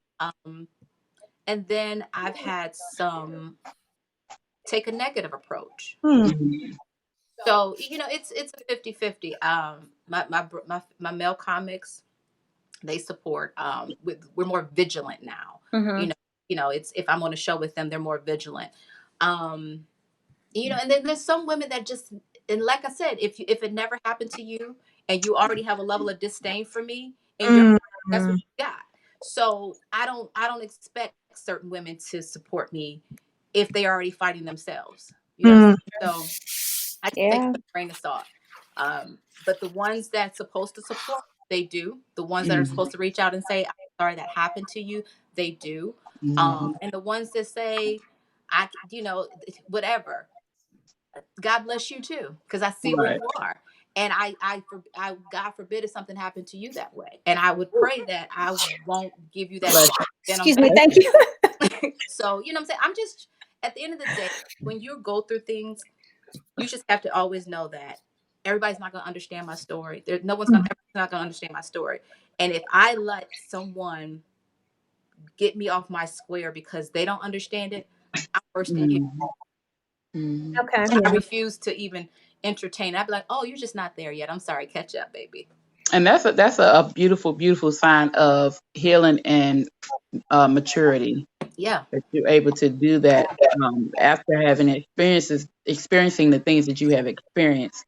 And then I've had some take a negative approach. So, you know, it's a 50-50. My male comics, they support. We're more vigilant now. You know, it's, if I'm on a show with them, they're more vigilant. You know, and then there's some women that just, and like I said, if it never happened to you and you already have a level of disdain for me, and that's what you got. So I don't expect certain women to support me if they're already fighting themselves. You know, so I take it with a grain of salt. But the ones that's supposed to support, they do. The ones that are supposed to reach out and say, "I'm sorry that happened to you," they do. And the ones that say, you know, whatever. God bless you too, because I see where you are, and I God forbid if something happened to you that way, and I would pray that I won't give you that. Excuse me, thank you. So you know what I'm saying. I'm just, at the end of the day, when you go through things, you just have to always know that everybody's not going to understand my story. No one's not going to understand my story, and if I let someone get me off my square because they don't understand it, I'm worse than you. Okay. I refuse to even entertain. I'd be like, "Oh, you're just not there yet. I'm sorry. Catch up, baby." And that's a beautiful, beautiful sign of healing and maturity. Yeah. That you're able to do that after having experiencing the things that you have experienced.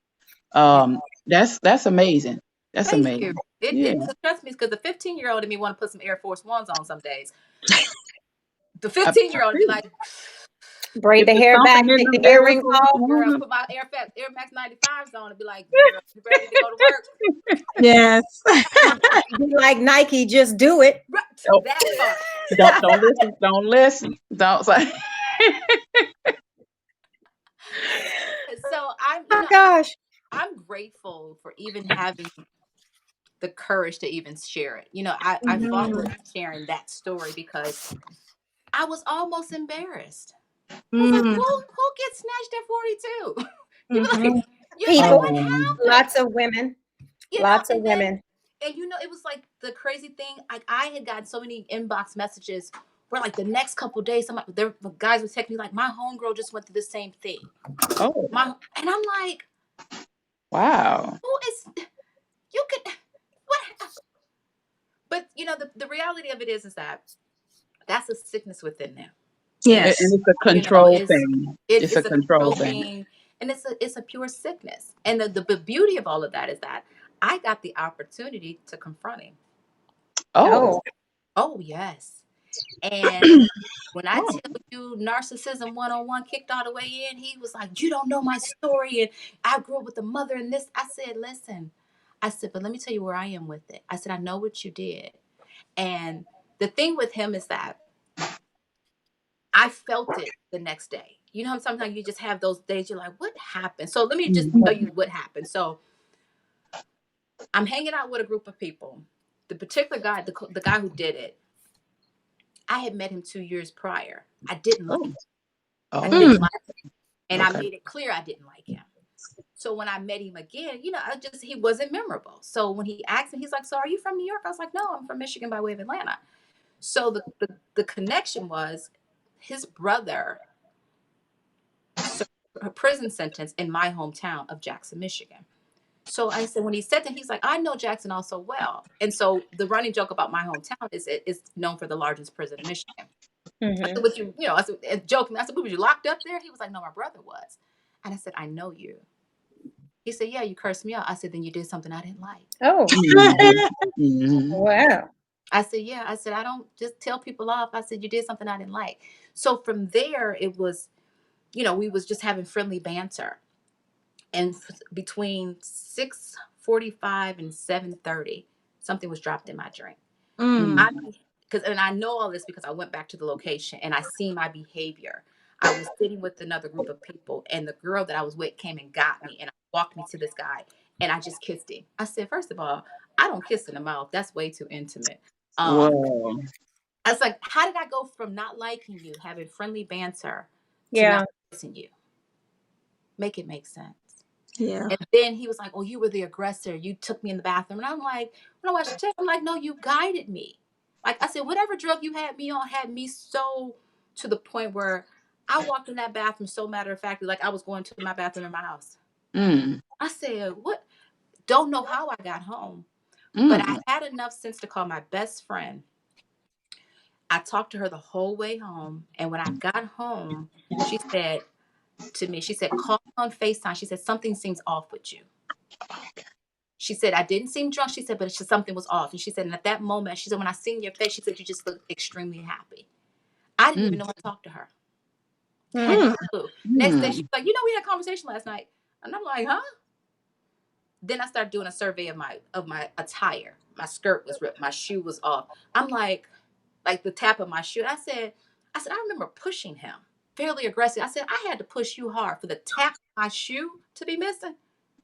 That's amazing. That's Thank amazing. you. Trust me, because the 15-year-old in me want to put some Air Force Ones on some days. The 15-year-old would be like, braid the hair back, take the earrings off. Girl, put my Air Max 95s on and be like, girl, you ready to go to work? Yes. Be like Nike, just do it. Oh. That part. Don't listen. Don't listen. Don't say. So I'm grateful for even having the courage to even share it. I fought with sharing that story because I was almost embarrassed. I was like, who gets snatched at 42? You like, people, what happened? lots of women, lots of women. And it was like the crazy thing. I had gotten so many inbox messages where like the next couple of days, the guys would text me like, my homegirl just went through the same thing. Oh. And I'm like, wow. Who is? You could what? But the reality of it is that that's a sickness within them. Yes, and it's a control thing. It's a control thing, and it's a pure sickness. And the beauty of all of that is that I got the opportunity to confront him. Oh yes. And when I tell you narcissism 101 kicked all the way in, he was like, you don't know my story. And I grew up with a mother and this. I said, listen, but let me tell you where I am with it. I said, I know what you did. And the thing with him is that I felt it the next day. Sometimes you just have those days you're like, what happened? So let me just tell you what happened. So I'm hanging out with a group of people. The particular guy, the guy who did it, I had met him 2 years prior. I didn't like him. I didn't like him. And I made it clear I didn't like him. So when I met him again, he wasn't memorable. So when he asked me, he's like, so are you from New York? I was like, no, I'm from Michigan by way of Atlanta. So the connection was his brother served a prison sentence in my hometown of Jackson, Michigan. So I said, when he said that, he's like, I know Jackson also well. And so the running joke about my hometown is it's known for the largest prison in Michigan. I said, I said, joking. I said, was you locked up there? He was like, no, my brother was. And I said, I know you. He said, yeah, you cursed me out. I said, then you did something I didn't like. Oh, wow. I said, yeah. I said, I don't just tell people off. I said, you did something I didn't like. So from there, it was, we was just having friendly banter. And between 6:45 and 7:30, something was dropped in my drink. And I know all this because I went back to the location and I seen my behavior. I was sitting with another group of people, and the girl that I was with came and got me and walked me to this guy, and I just kissed him. I said, first of all, I don't kiss in the mouth. That's way too intimate. I was like, how did I go from not liking you, having friendly banter, to not kissing you? Make it make sense. Yeah. And then he was like, oh, you were the aggressor. You took me in the bathroom. And I'm like, when I watched the tape, I'm like, no, you guided me. Like I said, whatever drug you had me on had me so to the point where I walked in that bathroom so matter of factly, like I was going to my bathroom in my house. I said, what? Don't know how I got home. But I had enough sense to call my best friend. I talked to her the whole way home. And when I got home, she said to me, she said, call me on FaceTime. She said, something seems off with you. She said, I didn't seem drunk. She said, but something was off. And she said, and at that moment, she said, when I seen your face, she said, you just looked extremely happy. I didn't even know how to talk to her. Next day, she's like, we had a conversation last night. And I'm like, huh? Then I started doing a survey of my attire. My skirt was ripped. My shoe was off. I'm like the tap of my shoe. I said, I remember pushing him fairly aggressive. I said, I had to push you hard for the tap of my shoe to be missing.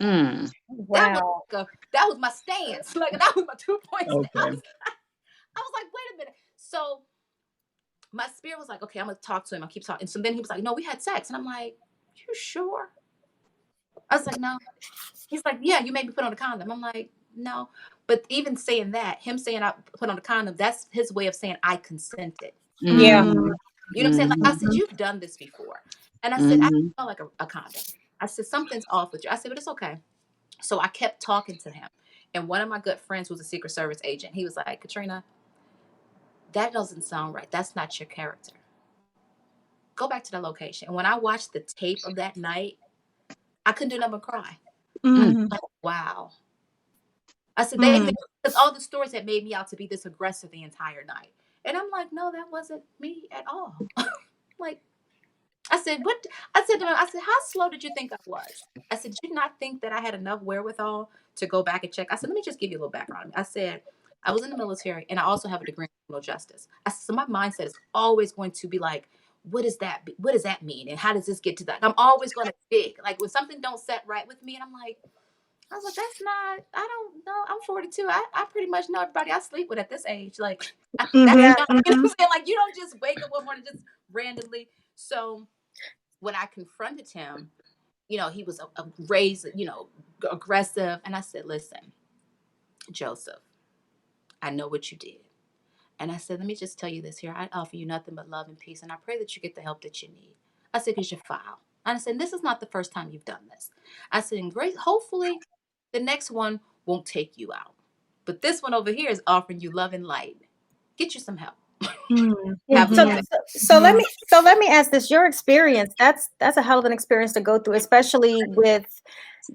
Wow. That was my stance. Like that was my 2-point stance. I was like, wait a minute. So my spirit was like, okay, I'm gonna talk to him. I'll keep talking. And so then he was like, no, we had sex. And I'm like, you sure? I was like, no. He's like, yeah, you made me put on a condom. I'm like, no. But even saying that, him saying I put on a condom, that's his way of saying I consented. Yeah. You know what I'm saying? Like I said, you've done this before. And I said, I felt like a condom. I said, something's off with you. I said, but it's okay. So I kept talking to him. And one of my good friends was a Secret Service agent. He was like, Katrina, that doesn't sound right. That's not your character. Go back to the location. And when I watched the tape of that night, I couldn't do nothing but cry. Like, wow. I said, they Because all the stories had made me out to be this aggressive the entire night. And I'm like, no, that wasn't me at all. Like, I said, what? I said to him, I said, how slow did you think I was? I said, did you not think that I had enough wherewithal to go back and check? I said, let me just give you a little background. I said, I was in the military and I also have a degree in criminal justice. I said, so my mindset is always going to be like, what is that? What does that mean? And how does this get to that? I'm always going to dig. Like when something don't set right with me, and I'm like, I was like, that's not, I don't know. I'm 42. I pretty much know everybody I sleep with at this age. Like, that's Mhm, young. You know mhm. what I'm saying? Like, you don't just wake up one morning just randomly. So when I confronted him, you know, he was raised, you know, aggressive. And I said, listen, Joseph, I know what you did. And I said, let me just tell you this here. I offer you nothing but love and peace. And I pray that you get the help that you need. I said, because you're foul. And I said, this is not the first time you've done this. I said, and great, hopefully the next one won't take you out. But this one over here is offering you love and light. Get you some help. Yeah. Have a So, good day. let me ask this: your experience, that's a hell of an experience to go through, especially with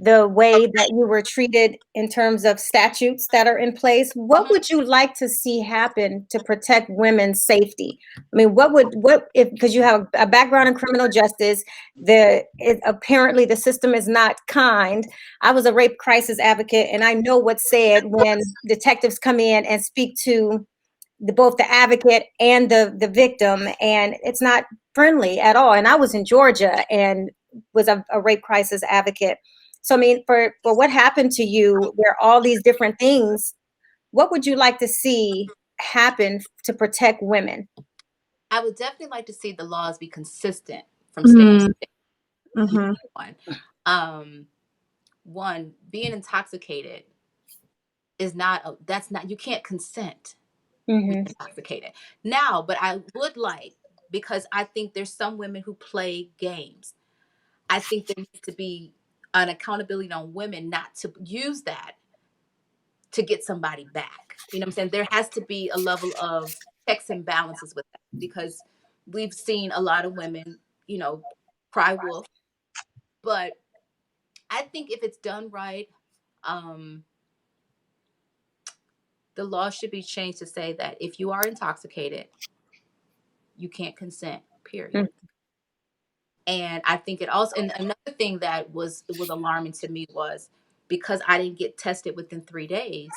the way that you were treated in terms of statutes that are in place. What would you like to see happen to protect women's safety? I mean, what if, because you have a background in criminal justice, apparently the system is not kind. I was a rape crisis advocate, and I know what's said when detectives come in and speak to both the advocate and the victim, and it's not friendly at all. And I was in Georgia and was a rape crisis advocate. So I mean, for what happened to you, where all these different things, what would you like to see happen to protect women? I would definitely like to see the laws be consistent from state to state. Mhm. One, being intoxicated is not, that's not, you can't consent being intoxicated. Now, but I would like, because I think there's some women who play games. I think there needs to be an accountability on women not to use that to get somebody back. You know what I'm saying? There has to be a level of checks and balances with that, because we've seen a lot of women, you know, cry wolf. But I think if it's done right, the law should be changed to say that if you are intoxicated, you can't consent, period. And I think it also, and another thing that was alarming to me was, because I didn't get tested within 3 days,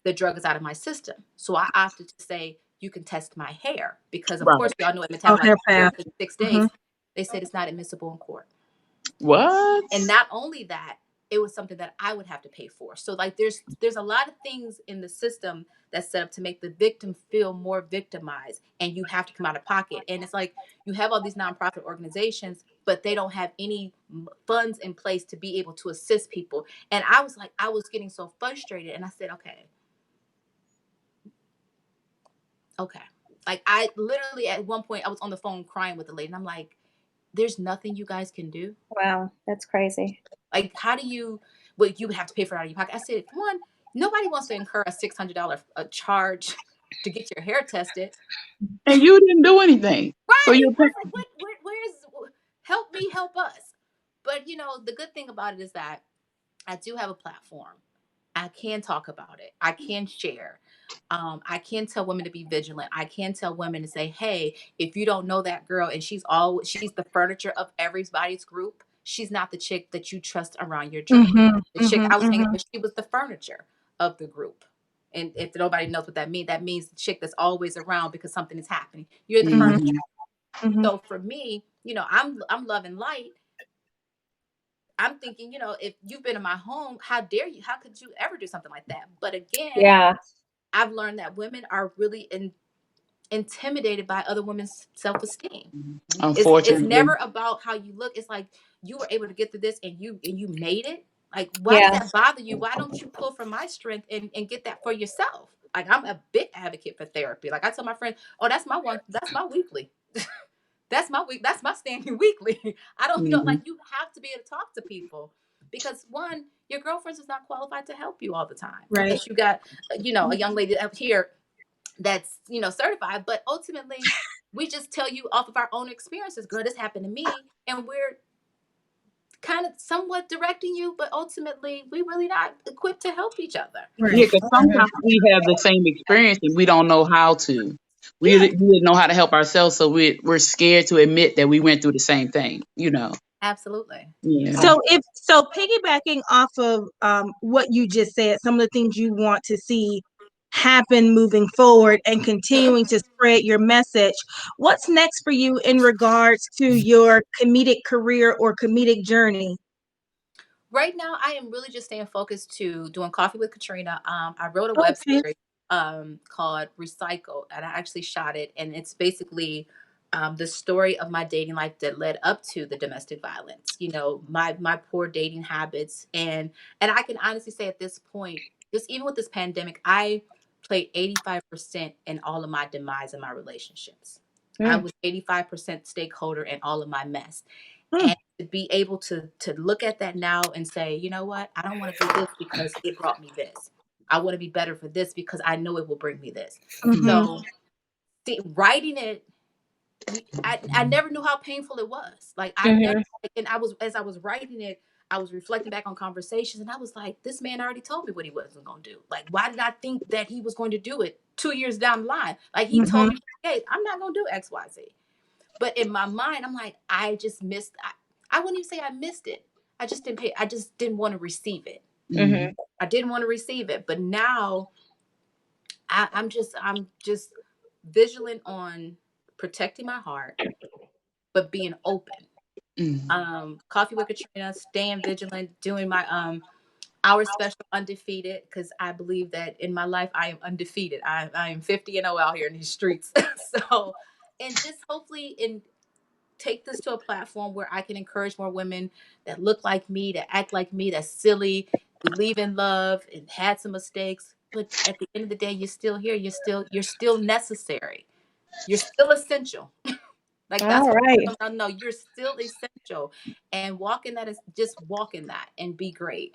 the drug is out of my system. So I opted to say, you can test my hair, because of Right. course y'all know it Oh, metabolites hair path. within 6 days. They said it's not admissible in court. What? And not only that, it was something that I would have to pay for. So like there's a lot of things in the system that's set up to make the victim feel more victimized, and you have to come out of pocket. And it's like you have all these nonprofit organizations, but they don't have any funds in place to be able to assist people. And I was like, I was getting so frustrated, and I said, okay. Like I literally at one point I was on the phone crying with the lady, and I'm like, there's nothing you guys can do. Wow, that's crazy. Like, how do you, well, you have to pay for it out of your pocket. I said, one, nobody wants to incur a $600 charge to get your hair tested. And you didn't do anything. So Right. you're I was like, where's, help me, help us. But, you know, the good thing about it is that I do have a platform. I can talk about it. I can share. I can tell women to be vigilant. I can tell women to say, hey, if you don't know that girl and she's the furniture of everybody's group, she's not the chick that you trust around your drink. The chick I was hanging with, she was the furniture of the group. And if nobody knows what that means the chick that's always around because something is happening. You're the furniture. So for me, you know, I'm love and light. I'm thinking, you know, if you've been in my home, how dare you? How could you ever do something like that? But again, Yeah. I've learned that women are really intimidated by other women's self-esteem. It's unfortunately. never about how you look. It's like, you were able to get through this and you made it. Like, why does Yeah. that bother you? Why don't you pull from my strength and get that for yourself? Like, I'm a big advocate for therapy. Like, I tell my friends, oh, that's my weekly. That's my standing weekly. I don't, you know, like, you have to be able to talk to people, because one, your girlfriends is not qualified to help you all the time. Right. Unless you got, you know, a young lady up here that's, you know, certified. But ultimately, we just tell you off of our own experiences, girl, this happened to me. And kind of somewhat directing you, but ultimately we really not equipped to help each other. Right. Yeah, because sometimes we have the same experience and we don't know how to. We didn't know how to help ourselves, so we're scared to admit that we went through the same thing. Absolutely. Yeah. So piggybacking off of what you just said, some of the things you want to see happen moving forward and continuing to spread your message, what's next for you in regards to your comedic career or comedic journey? Right now, I am really just staying focused to doing Coffee with Katrina. I wrote a web Okay. series called Recycle, and I actually shot it, and it's basically the story of my dating life that led up to the domestic violence. My poor dating habits, and I can honestly say at this point, just even with this pandemic, I played 85% in all of my demise in my relationships. I was 85% stakeholder in all of my mess. And to be able to look at that now and say, you know what, I don't want to do this because it brought me this. I want to be better for this because I know it will bring me this. So writing it, I never knew how painful it was. Like I never, and as I was writing it, I was reflecting back on conversations, and I was like, this man already told me what he wasn't going to do. Like, why did I think that he was going to do it 2 years down the line? Like he told me, hey, I'm not going to do X, Y, Z. But in my mind, I'm like, I just missed. I wouldn't even say I missed it. I just didn't pay. I just didn't want to receive it. I didn't want to receive it. But now, I'm just vigilant on protecting my heart, but being open. Coffee with Katrina, staying vigilant, doing my our special undefeated, because I believe that in my life I am undefeated. I am 50-0 out here in these streets. So, and just hopefully take this to a platform where I can encourage more women that look like me, that act like me, that's silly, believe in love, and had some mistakes. But at the end of the day, you're still here. You're still necessary. You're still essential. Like that's All what right. I know. You're still essential, and walk in that is just walk in that and be great.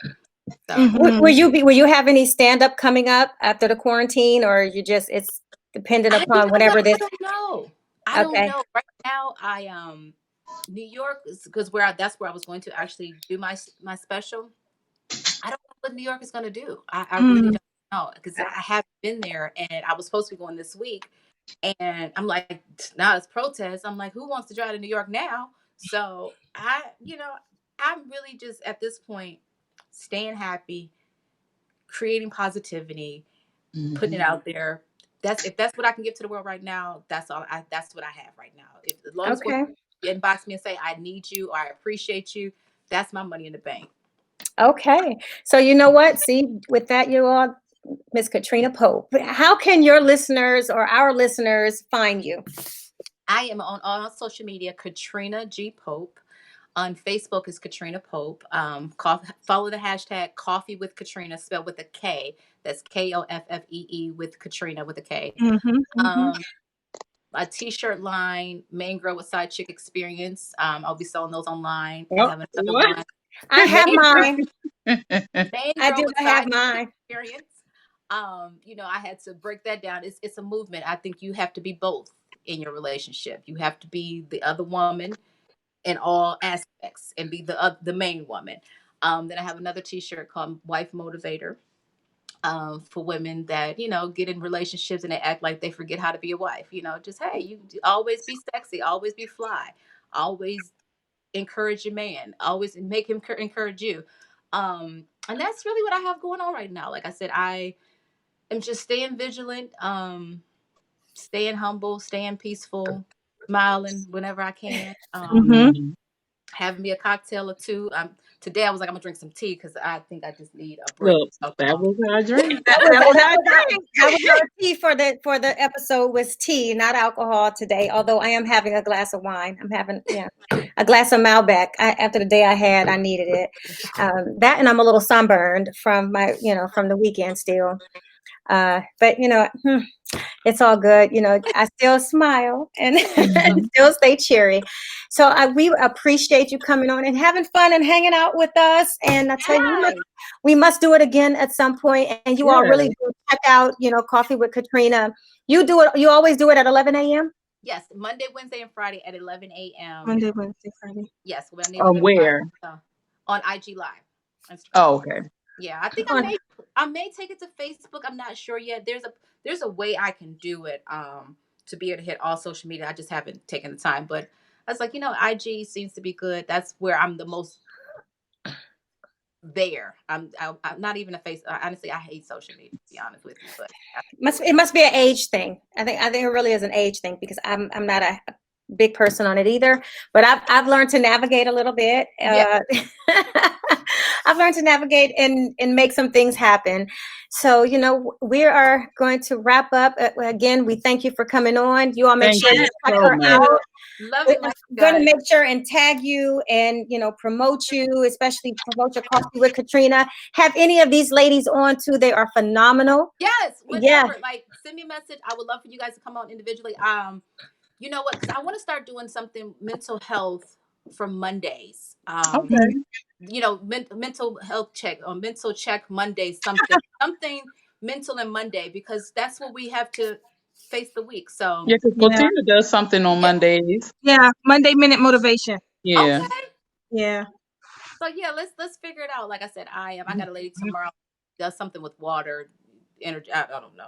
So Will you have any stand up coming up after the quarantine, or it's dependent upon whenever this? I don't know. I don't know. Right now, New York is because that's where I was going to actually do my special. I don't know what New York is going to do. I really don't know because I haven't been there, and I was supposed to be going this week, and I'm like, now it's protest. I'm like, who wants to drive to New York now? So I'm really just at this point staying happy, creating positivity, putting it out there. If that's what I can give to the world right now, that's all. That's what I have right now. As long as you inbox me and say I need you or I appreciate you, that's my money in the bank. Okay. So you know what? See, with that, you all, Miss Katrina Pope. How can your listeners or our listeners find you? I am on all social media, Katrina G. Pope. On Facebook is Katrina Pope. Follow the hashtag Coffee with Katrina, spelled with a K. That's KOFFEE with Katrina with a K. A t-shirt line, Main Girl with Side Chick Experience. I'll be selling those online. I have another one. I have mine. I do. I have mine. Experience. I had to break that down. It's a movement. I think you have to be both in your relationship. You have to be the other woman in all aspects and be the main woman. Then I have another t-shirt called Wife Motivator. For women that get in relationships and they act like they forget how to be a wife. Just hey, you always be sexy, always be fly, always encourage your man, always make him encourage you. And that's really what I have going on right now. Like I said, I am just staying vigilant, staying humble, staying peaceful, smiling whenever I can. Having me a cocktail or two. Today I was like, I'm gonna drink some tea because I think I just need a break. Look, that was our drink. That was our tea for the episode was tea, not alcohol today. Although I am having a glass of wine. I'm having a glass of Malbec. After the day I had, I needed it. That and I'm a little sunburned from from the weekend still. But it's all good. I still smile and still stay cheery. So we appreciate you coming on and having fun and hanging out with us. And I tell you, we must do it again at some point. And you all really do check out, Coffee with Katrina. You do it. You always do it at 11 a.m. Yes, Monday, Wednesday, and Friday at 11 a.m. Monday, Wednesday, Friday. Yes, Where? on IG Live. Instagram. Oh, okay. Yeah, I think I may take it to Facebook. I'm not sure yet. There's a way I can do it to be able to hit all social media. I just haven't taken the time, but I was like, IG seems to be good. That's where I'm the most there. I'm not even a face. Honestly, I hate social media, to be honest with you, but it must be an age thing. I think it really is an age thing, because I'm not a big person on it either, but I've learned to navigate a little bit. Yeah. I've learned to navigate and make some things happen. So, we are going to wrap up. Again, we thank you for coming on. You all make sure you check her out. Love it. I'm going to make sure and tag you and, promote you, especially promote your coffee with Katrina. Have any of these ladies on too. They are phenomenal. Yes. Whatever. Yeah. Like, send me a message. I would love for you guys to come on individually. You know what? Because I want to start doing something mental health for Mondays. Okay. Mental health check or mental check Mondays, something mental and Monday, because that's what we have to face the week. So yeah, because Katrina does something on Mondays. Yeah, Monday Minute Motivation. Yeah. Okay. Yeah. So yeah, let's figure it out. Like I said, I got a lady tomorrow does something with water, energy. I don't know.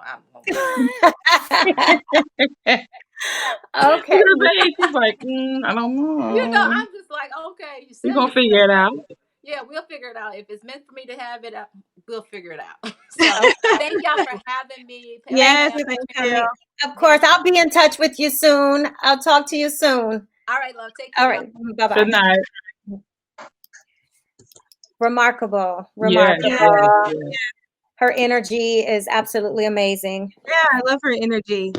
Okay. She's like, I don't know. I'm just like, okay. You're going to figure it out. Yeah, we'll figure it out. If it's meant for me to have it, we'll figure it out. So thank y'all for having me. Yes, thank you. Of course, I'll be in touch with you soon. I'll talk to you soon. All right, love. Take care. All right. Bye-bye. Good night. Remarkable. Yeah. Her energy is absolutely amazing. Yeah, I love her energy.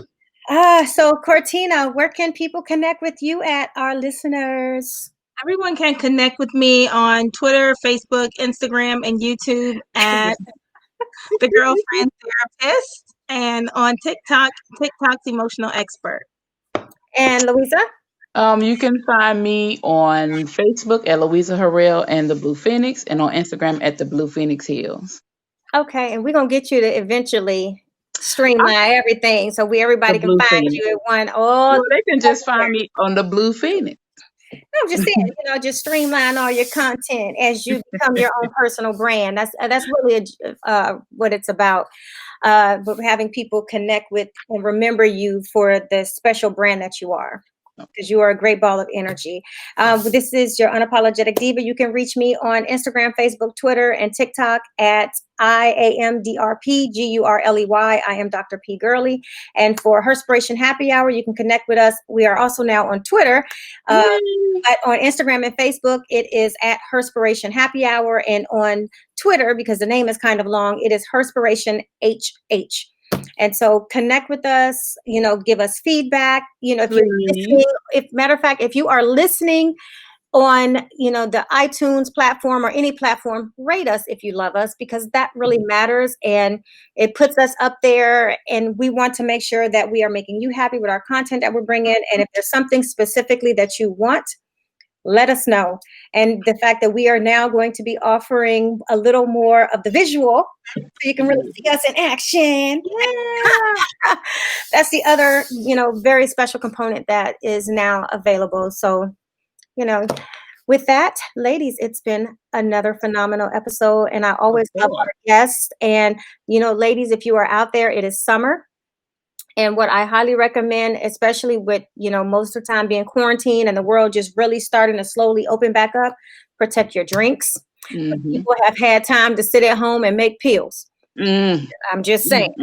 So Cortina, where can people connect with you at, our listeners? Everyone can connect with me on Twitter, Facebook, Instagram, and YouTube at The Girlfriend Therapist, and on TikTok's Emotional Expert. And Louisa? You can find me on Facebook at Louisa Harrell and the Blue Phoenix, and on Instagram at the Blue Phoenix Hills. Okay, and we're gonna get you to eventually streamline everything so everybody can find you at one. Well, they can just find me on the Blue Phoenix. No, I'm just saying, just streamline all your content as you become your own personal brand. That's really what it's about. But having people connect with and remember you for the special brand that you are, because you are a great ball of energy. This is your Unapologetic Diva. You can reach me on Instagram, Facebook, Twitter, and TikTok at IAMDRPGURLEY. I am Dr. P. Gurley. And for Herspiration Happy Hour, you can connect with us. We are also now on Twitter. But on Instagram and Facebook, it is at Herspiration Happy Hour. And on Twitter, because the name is kind of long, it is Herspiration HH. And so connect with us, give us feedback, if you're listening, matter of fact, if you are listening on, the iTunes platform or any platform, rate us if you love us, because that really matters and it puts us up there. And we want to make sure that we are making you happy with our content that we're bringing. And if there's something specifically that you want, let us know. And the fact that we are now going to be offering a little more of the visual, so you can really see us in action. Yeah. That's the other, very special component that is now available. So, with that, ladies, it's been another phenomenal episode. And I always love our guests. And, ladies, if you are out there, it is summer. And what I highly recommend, especially with, most of the time being quarantined and the world just really starting to slowly open back up, protect your drinks. Mm-hmm. People have had time to sit at home and make pills. I'm just saying,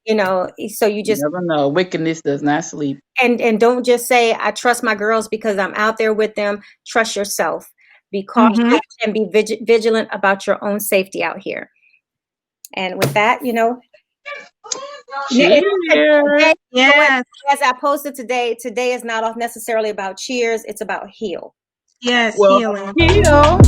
so you just never know. Wickedness does not sleep. And don't just say, I trust my girls because I'm out there with them. Trust yourself. Be cautious and be vigilant about your own safety out here. And with that, cheers. Yes. As I posted today is not necessarily about cheers. It's about heal. Yes, well, healing. Heal.